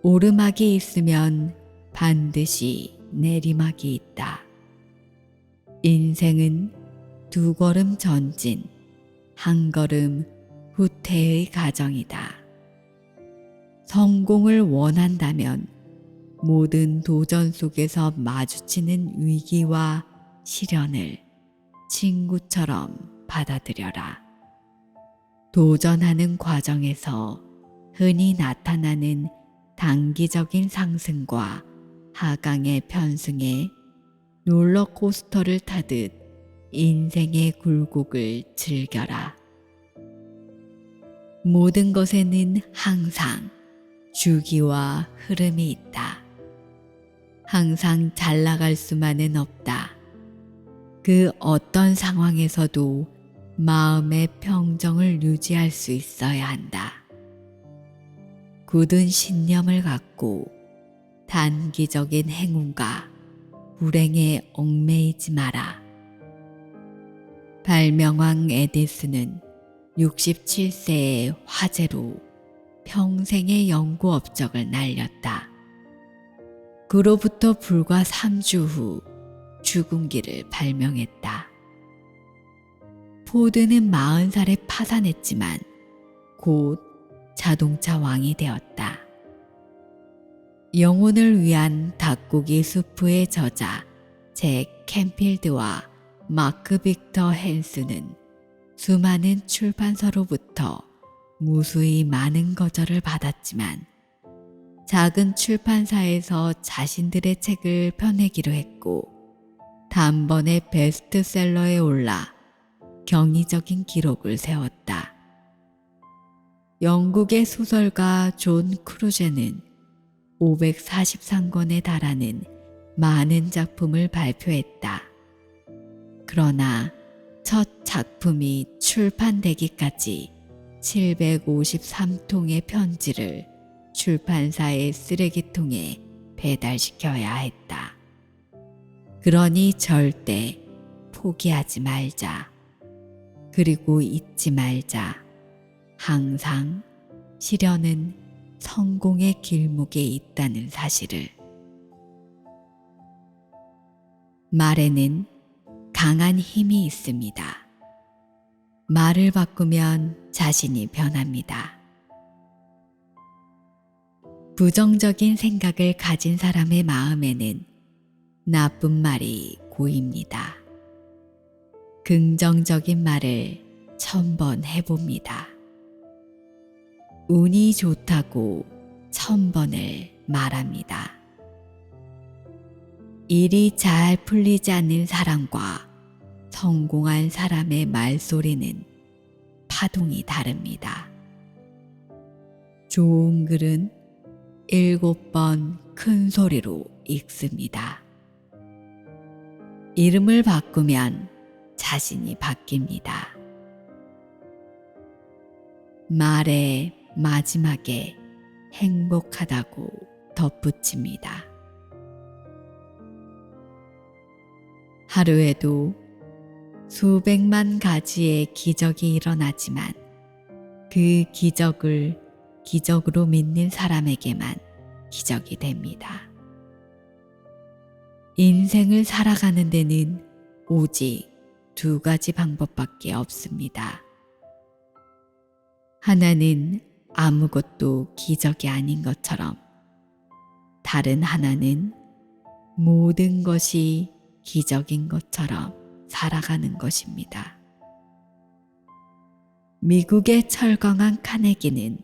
오르막이 있으면 반드시 내리막이 있다. 인생은 두 걸음 전진, 한 걸음 후퇴의 과정이다. 성공을 원한다면 모든 도전 속에서 마주치는 위기와 시련을 친구처럼 받아들여라. 도전하는 과정에서 흔히 나타나는 단기적인 상승과 하강의 편승에 롤러코스터를 타듯 인생의 굴곡을 즐겨라. 모든 것에는 항상 주기와 흐름이 있다. 항상 잘 나갈 수만은 없다. 그 어떤 상황에서도 마음의 평정을 유지할 수 있어야 한다. 굳은 신념을 갖고 단기적인 행운과 불행에 얽매이지 마라. 발명왕 에디슨은 67세의 화재로 평생의 연구 업적을 날렸다. 그로부터 불과 3주 후 죽음기를 발명했다. 포드는 40살에 파산했지만 곧 자동차 왕이 되었다. 영혼을 위한 닭고기 수프의 저자 잭 캔필드와 마크 빅터 헨스는 수많은 출판사로부터 무수히 많은 거절을 받았지만 작은 출판사에서 자신들의 책을 펴내기로 했고 단번에 베스트셀러에 올라 경이적인 기록을 세웠다. 영국의 소설가 존 크루제는 543권에 달하는 많은 작품을 발표했다. 그러나 첫 작품이 출판되기까지 753통의 편지를 출판사의 쓰레기통에 배달시켜야 했다. 그러니 절대 포기하지 말자. 그리고 잊지 말자. 항상 시련은 성공의 길목에 있다는 사실을. 말에는 강한 힘이 있습니다. 말을 바꾸면 자신이 변합니다. 부정적인 생각을 가진 사람의 마음에는 나쁜 말이 고입니다. 긍정적인 말을 1000번 해봅니다. 운이 좋다고 1000번을 말합니다. 일이 잘 풀리지 않는 사람과 성공한 사람의 말소리는 파동이 다릅니다. 좋은 글은 7번 큰 소리로 읽습니다. 이름을 바꾸면 자신이 바뀝니다. 말의 마지막에 행복하다고 덧붙입니다. 하루에도 수백만 가지의 기적이 일어나지만 그 기적을 기적으로 믿는 사람에게만 기적이 됩니다. 인생을 살아가는 데는 오직 2가지 방법밖에 없습니다. 하나는 아무것도 기적이 아닌 것처럼, 다른 하나는 모든 것이 기적인 것처럼 살아가는 것입니다. 미국의 철강한 카네기는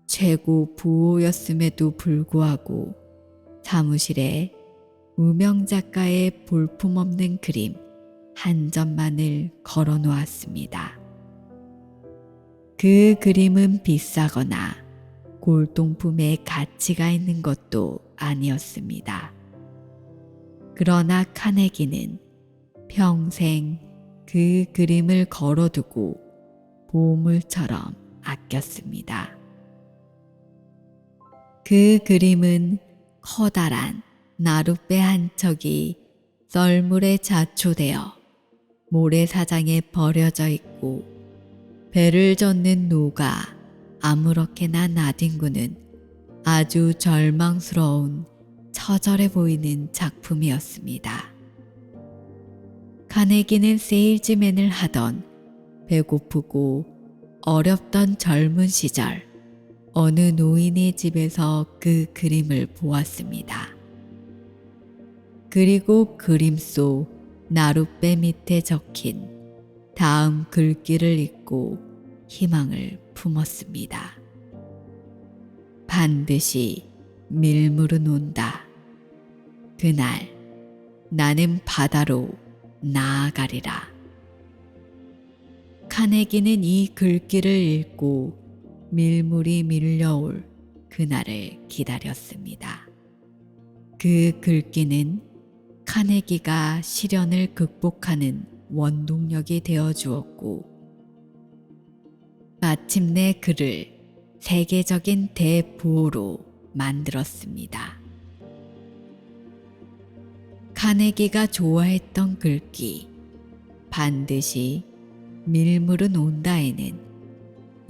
최고 부호였음에도 불구하고 사무실에 무명 작가의 볼품없는 그림 한 점만을 걸어 놓았습니다. 그 그림은 비싸거나 골동품에 가치가 있는 것도 아니었습니다. 그러나 카네기는 평생 그 그림을 걸어두고 보물처럼 아꼈습니다. 그 그림은 커다란 나룻배 한 척이 썰물에 자초되어 모래사장에 버려져 있고 배를 젓는 노가 아무렇게나 나뒹구는 아주 절망스러운 처절해 보이는 작품이었습니다. 카네기는 세일즈맨을 하던 배고프고 어렵던 젊은 시절 어느 노인의 집에서 그 그림을 보았습니다. 그리고 그림 속 나룻배 밑에 적힌 다음 글귀를 읽고 희망을 품었습니다. 반드시 밀물은 온다. 그날 나는 바다로 나아가리라. 카네기는 이 글귀를 읽고 밀물이 밀려올 그날을 기다렸습니다. 그 글귀는 카네기가 시련을 극복하는 원동력이 되어 주었고 마침내 그를 세계적인 대부호로 만들었습니다. 카네기가 좋아했던 글귀 반드시 밀물은 온다에는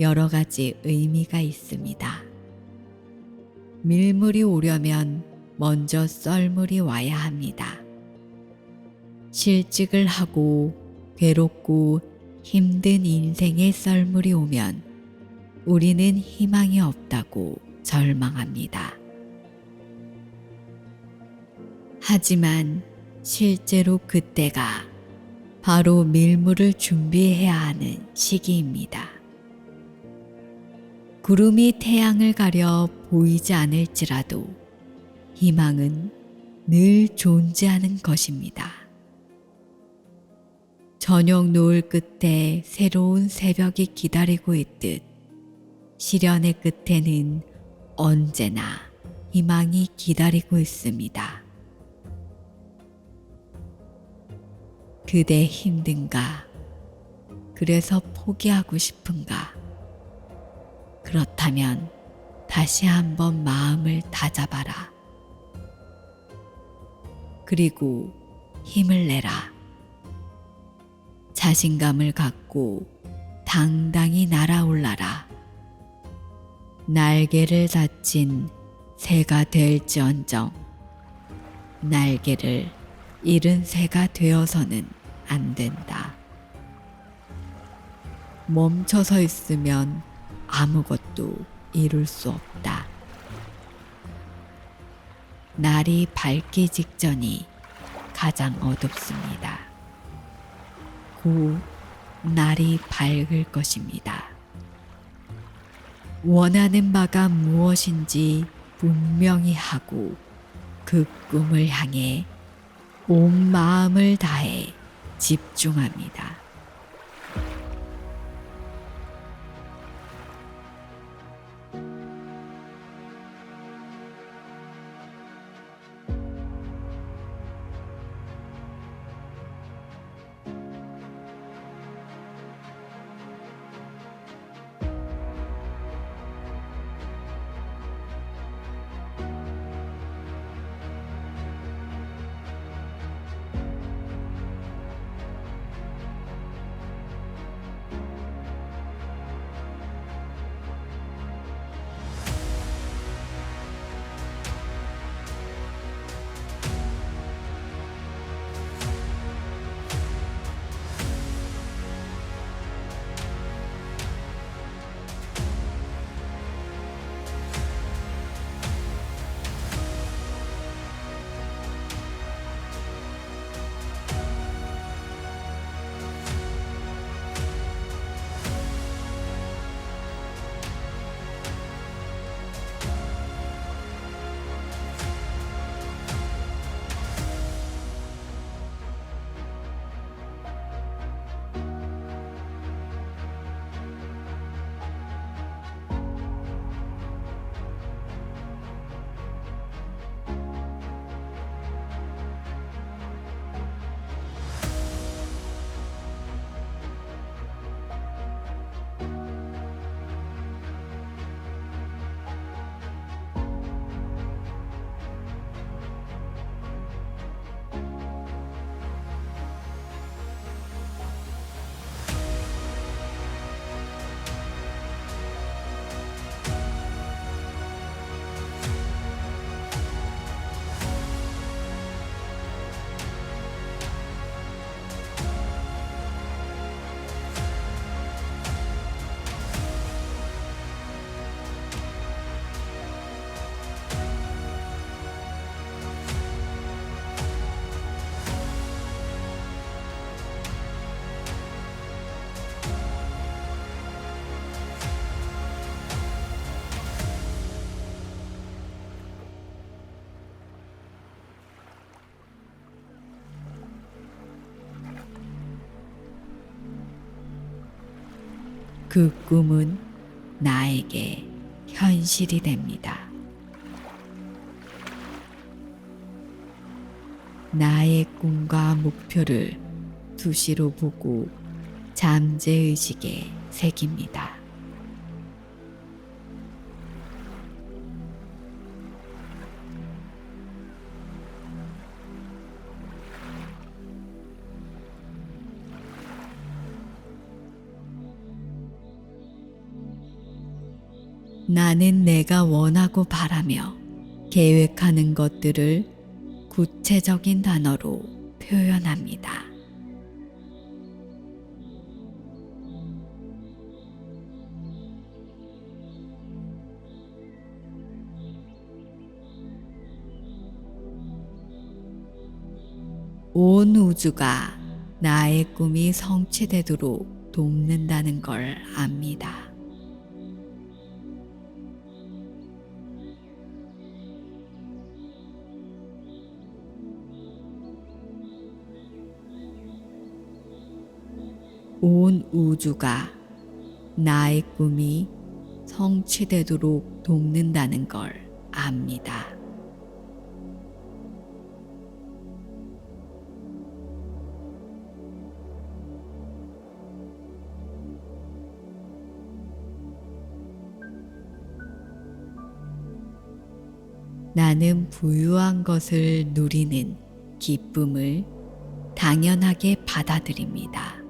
여러 가지 의미가 있습니다. 밀물이 오려면 먼저 썰물이 와야 합니다. 실직을 하고 괴롭고 힘든 인생의 썰물이 오면 우리는 희망이 없다고 절망합니다. 하지만 실제로 그때가 바로 밀물을 준비해야 하는 시기입니다. 구름이 태양을 가려 보이지 않을지라도 희망은 늘 존재하는 것입니다. 저녁 노을 끝에 새로운 새벽이 기다리고 있듯 시련의 끝에는 언제나 희망이 기다리고 있습니다. 그대 힘든가? 그래서 포기하고 싶은가? 그렇다면 다시 한번 마음을 다잡아라. 그리고 힘을 내라. 자신감을 갖고 당당히 날아올라라. 날개를 다친 새가 될지언정 날개를 잃은 새가 되어서는 안 된다. 멈춰서 있으면 아무것도 이룰 수 없다. 날이 밝기 직전이 가장 어둡습니다. 곧 날이 밝을 것입니다. 원하는 바가 무엇인지 분명히 하고 그 꿈을 향해 온 마음을 다해 집중합니다. 그 꿈은 나에게 현실이 됩니다. 나의 꿈과 목표를 수시로 보고 잠재의식에 새깁니다. 나는 내가 원하고 바라며 계획하는 것들을 구체적인 단어로 표현합니다. 온 우주가 나의 꿈이 성취되도록 돕는다는 걸 압니다. 온 우주가 나의 꿈이 성취되도록 돕는다는 걸 압니다. 나는 부유한 것을 누리는 기쁨을 당연하게 받아들입니다.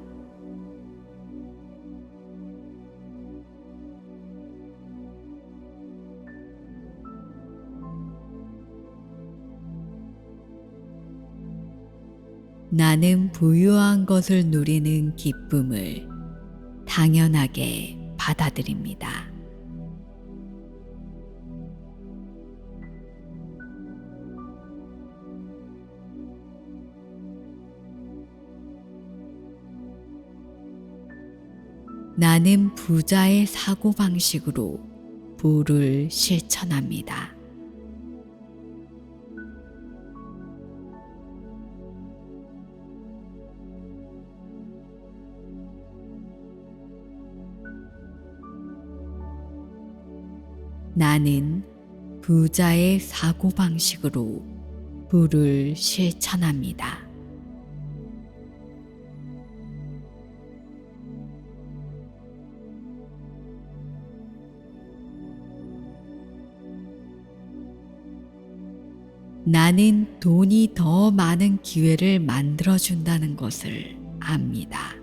나는 부유한 것을 누리는 기쁨을 당연하게 받아들입니다. 나는 부자의 사고방식으로 부를 실천합니다. 나는 부자의 사고방식으로 부를 실천합니다. 나는 돈이 더 많은 기회를 만들어준다는 것을 압니다.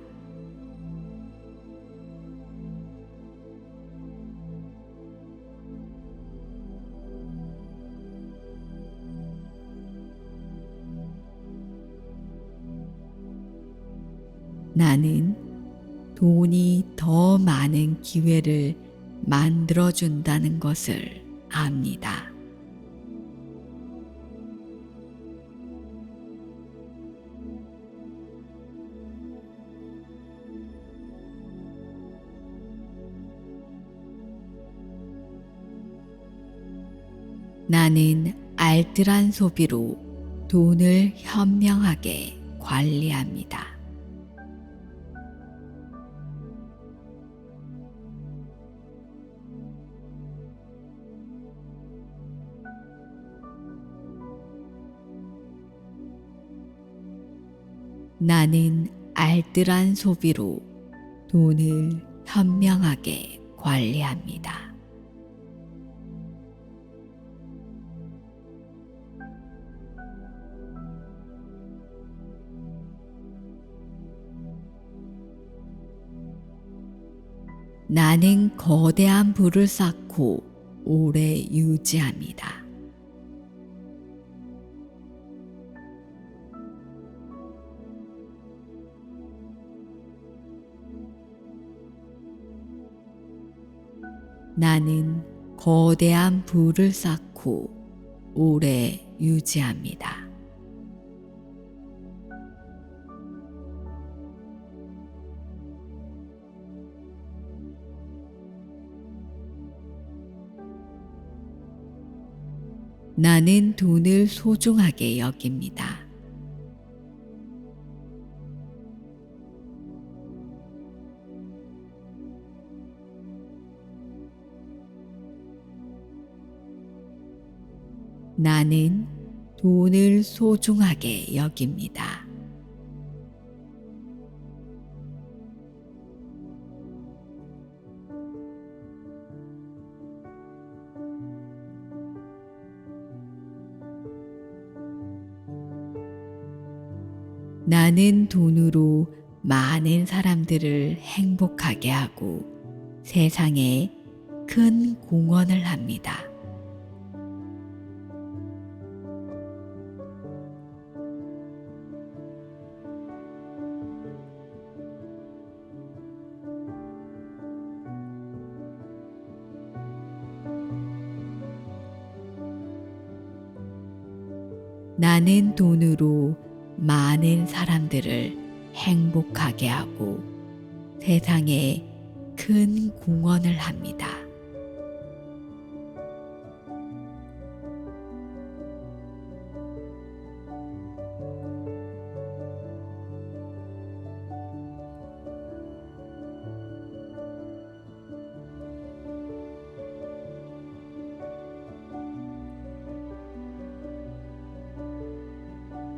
나는 돈이 더 많은 기회를 만들어준다는 것을 압니다. 나는 알뜰한 소비로 돈을 현명하게 관리합니다. 나는 알뜰한 소비로 돈을 현명하게 관리합니다. 나는 거대한 부를 쌓고 오래 유지합니다. 나는 거대한 부를 쌓고 오래 유지합니다. 나는 돈을 소중하게 여깁니다. 나는 돈을 소중하게 여깁니다. 나는 돈으로 많은 사람들을 행복하게 하고 세상에 큰 공헌을 합니다. 나는 돈으로 많은 사람들을 행복하게 하고 세상에 큰 공헌을 합니다.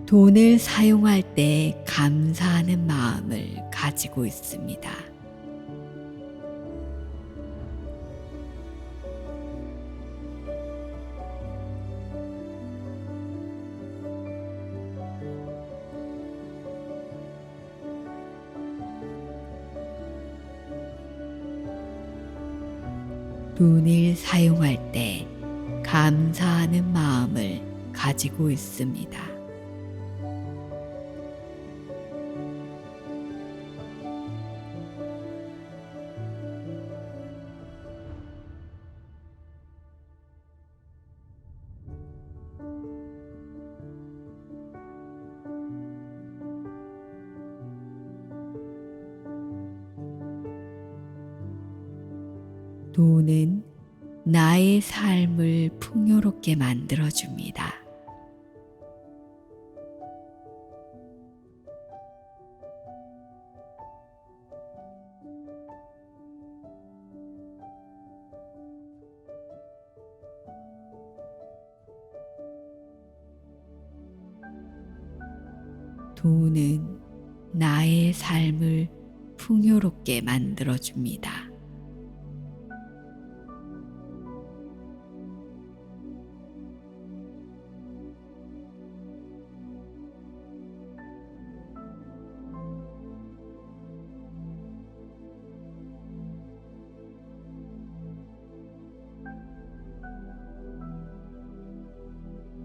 돈을 사용할 때 감사하는 마음을 가지고 있습니다. 돈을 사용할 때 감사하는 마음을 가지고 있습니다. 돈은 나의 삶을 풍요롭게 만들어줍니다. 돈은 나의 삶을 풍요롭게 만들어줍니다.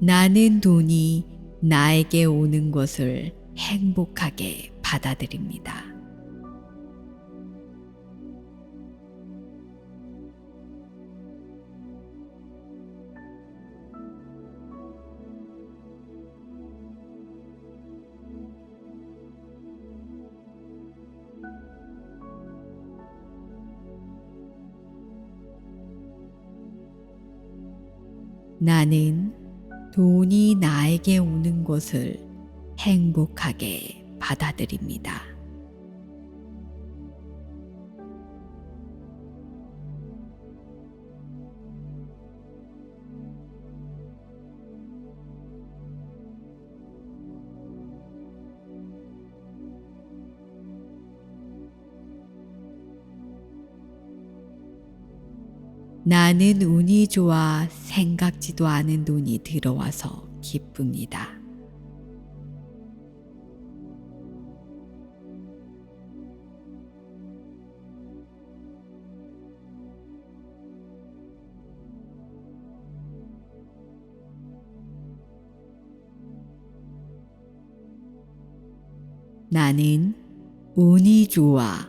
나는 돈이 나에게 오는 것을 행복하게 받아들입니다. 나는 돈이 나에게 오는 것을 행복하게 받아들입니다. 나는 운이 좋아 생각지도 않은 돈이 들어와서 기쁩니다. 나는 운이 좋아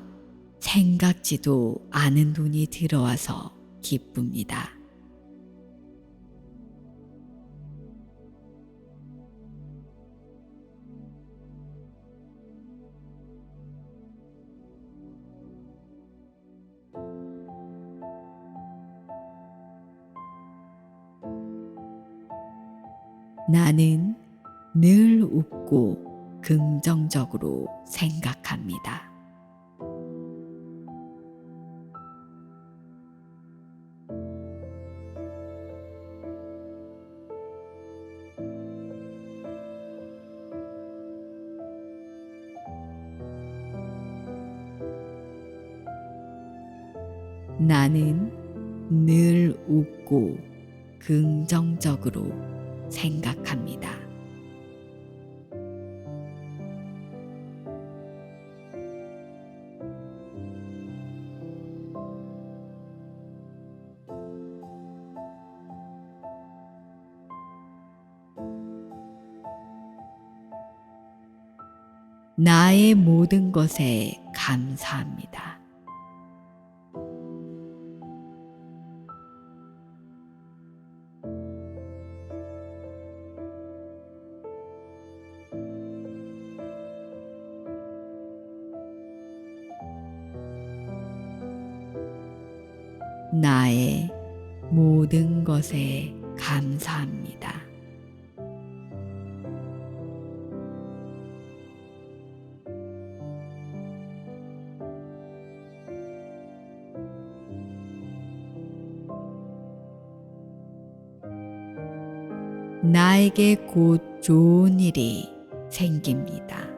생각지도 않은 돈이 들어와서 기쁩니다. 나는 늘 웃고 긍정적으로 생각합니다. 나는 늘 웃고 긍정적으로 생각합니다. 나의 모든 것에 감사합니다. 나의 모든 것에 감사합니다. 나에게 곧 좋은 일이 생깁니다.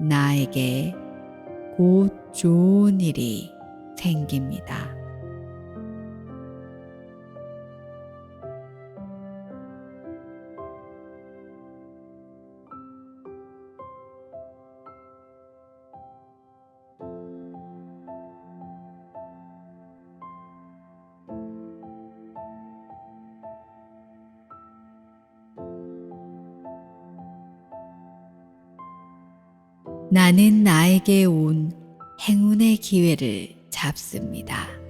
나에게 곧 좋은 일이 생깁니다. 나는 나에게 온 행운의 기회를 잡습니다.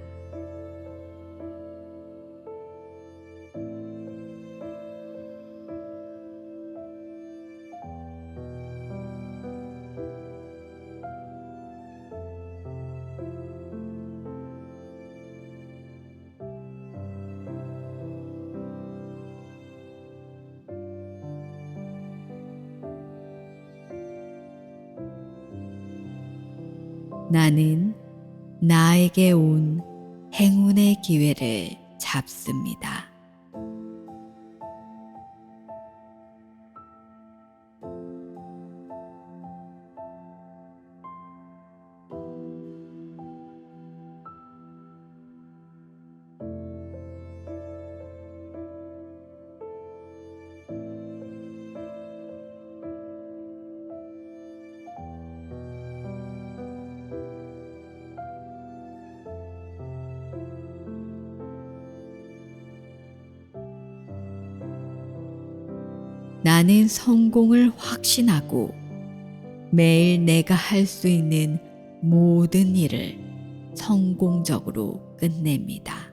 나는 나에게 온 행운의 기회를 잡습니다. 나는 성공을 확신하고 매일 내가 할 수 있는 모든 일을 성공적으로 끝냅니다.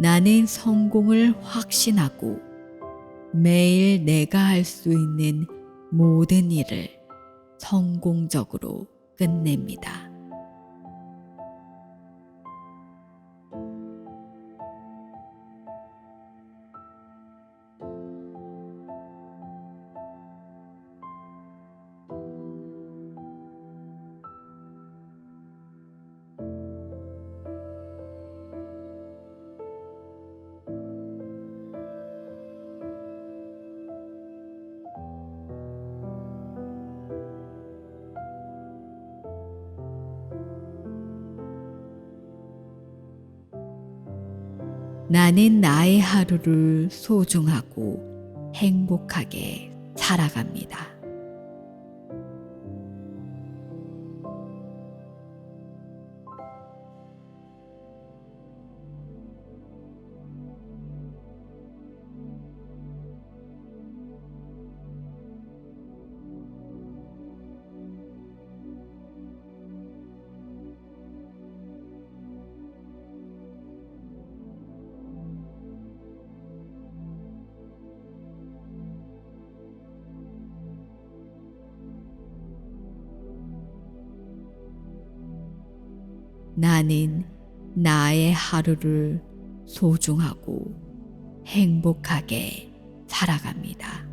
나는 성공을 확신하고 매일 내가 할 수 있는 모든 일을 성공적으로 끝냅니다. 나는 나의 하루를 소중하고 행복하게 살아갑니다. 나는 나의 하루를 소중하고 행복하게 살아갑니다.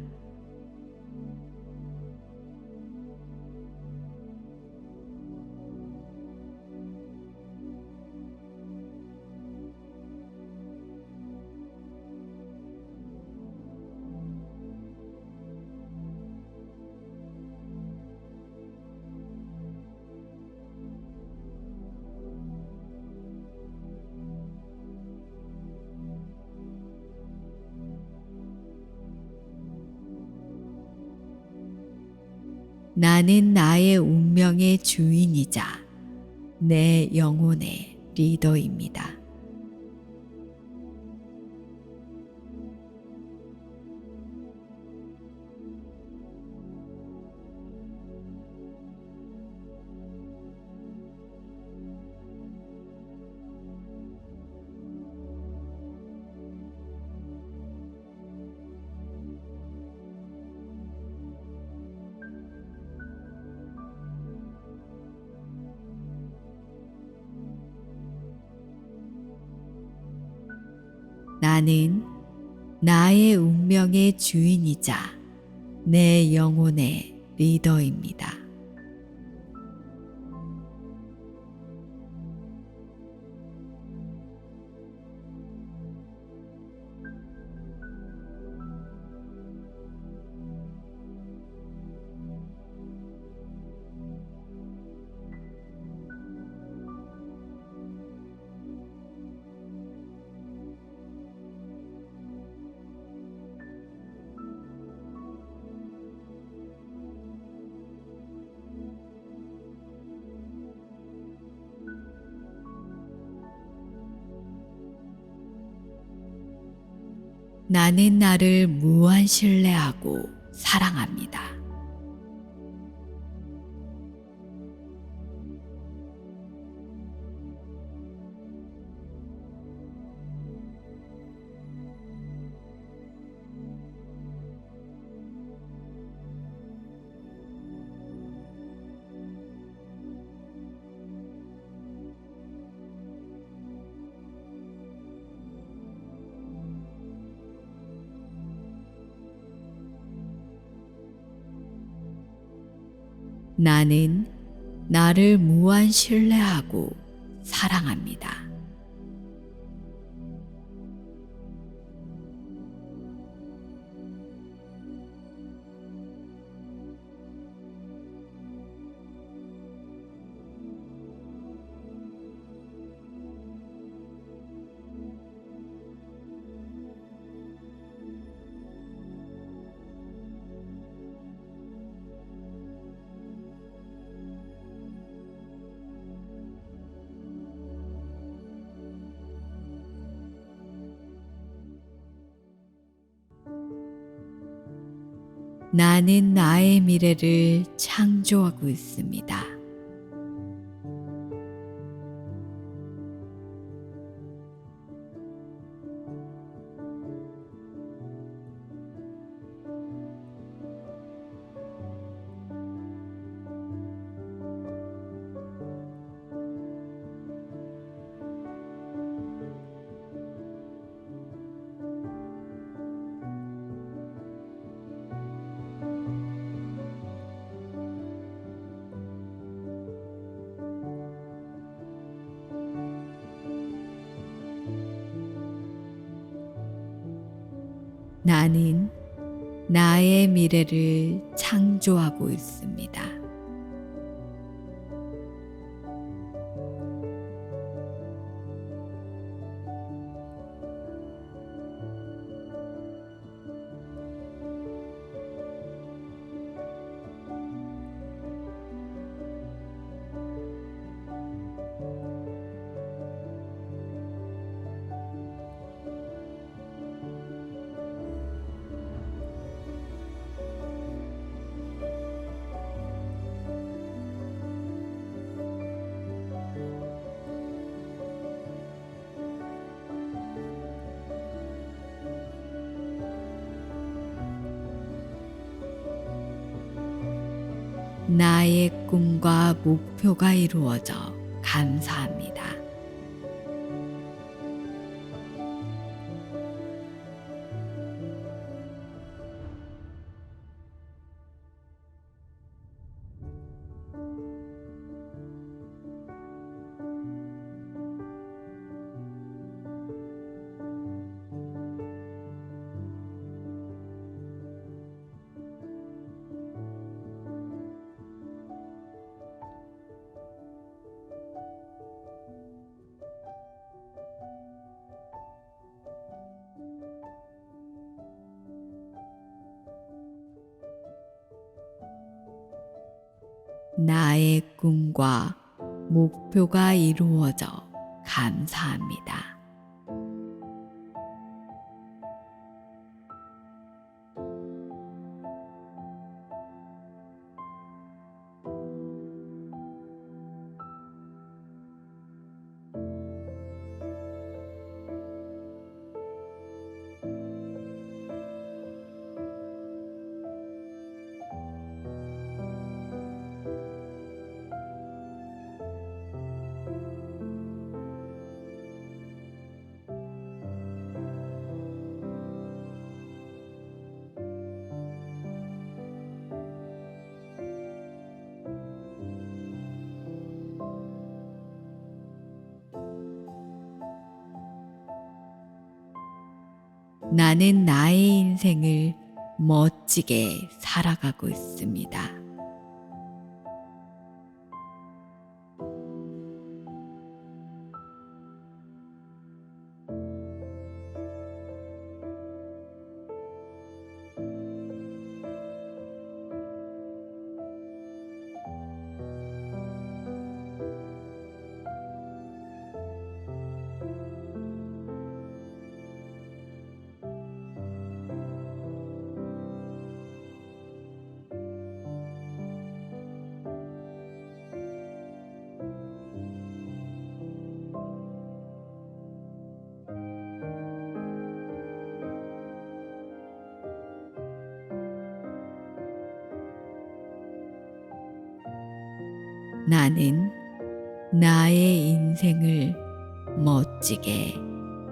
나는 나의 운명의 주인이자 내 영혼의 리더입니다. 나는 나의 운명의 주인이자 내 영혼의 리더입니다. 나는 나를 무한 신뢰하고 사랑합니다. 나는 나를 무한 신뢰하고 사랑합니다. 나는 나의 미래를 창조하고 있습니다. 나는 나의 미래를 창조하고 있습니다. 나의 꿈과 목표가 이루어져 감사합니다. 나의 꿈과 목표가 이루어져 감사합니다. 나는 나의 인생을 멋지게 살아가고 있습니다. 나는 나의 인생을 멋지게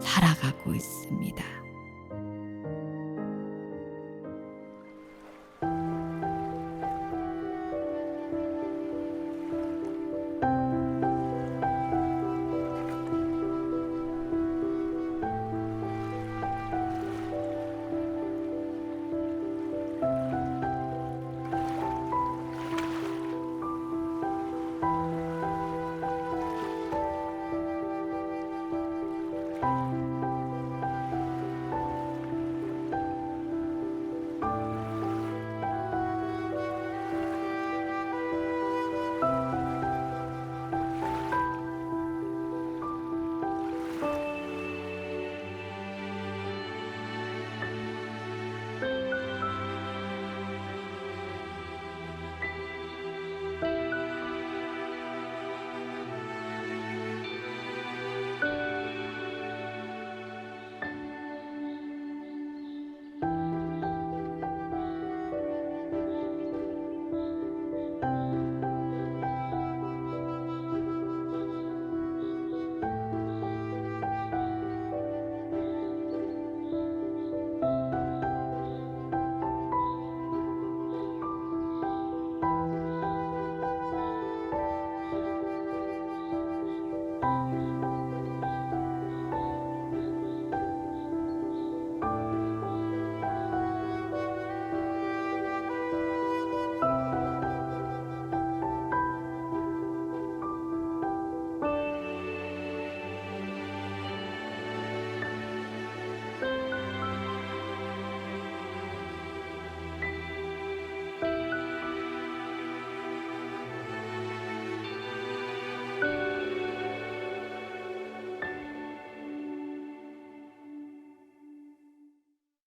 살아가고 있습니다.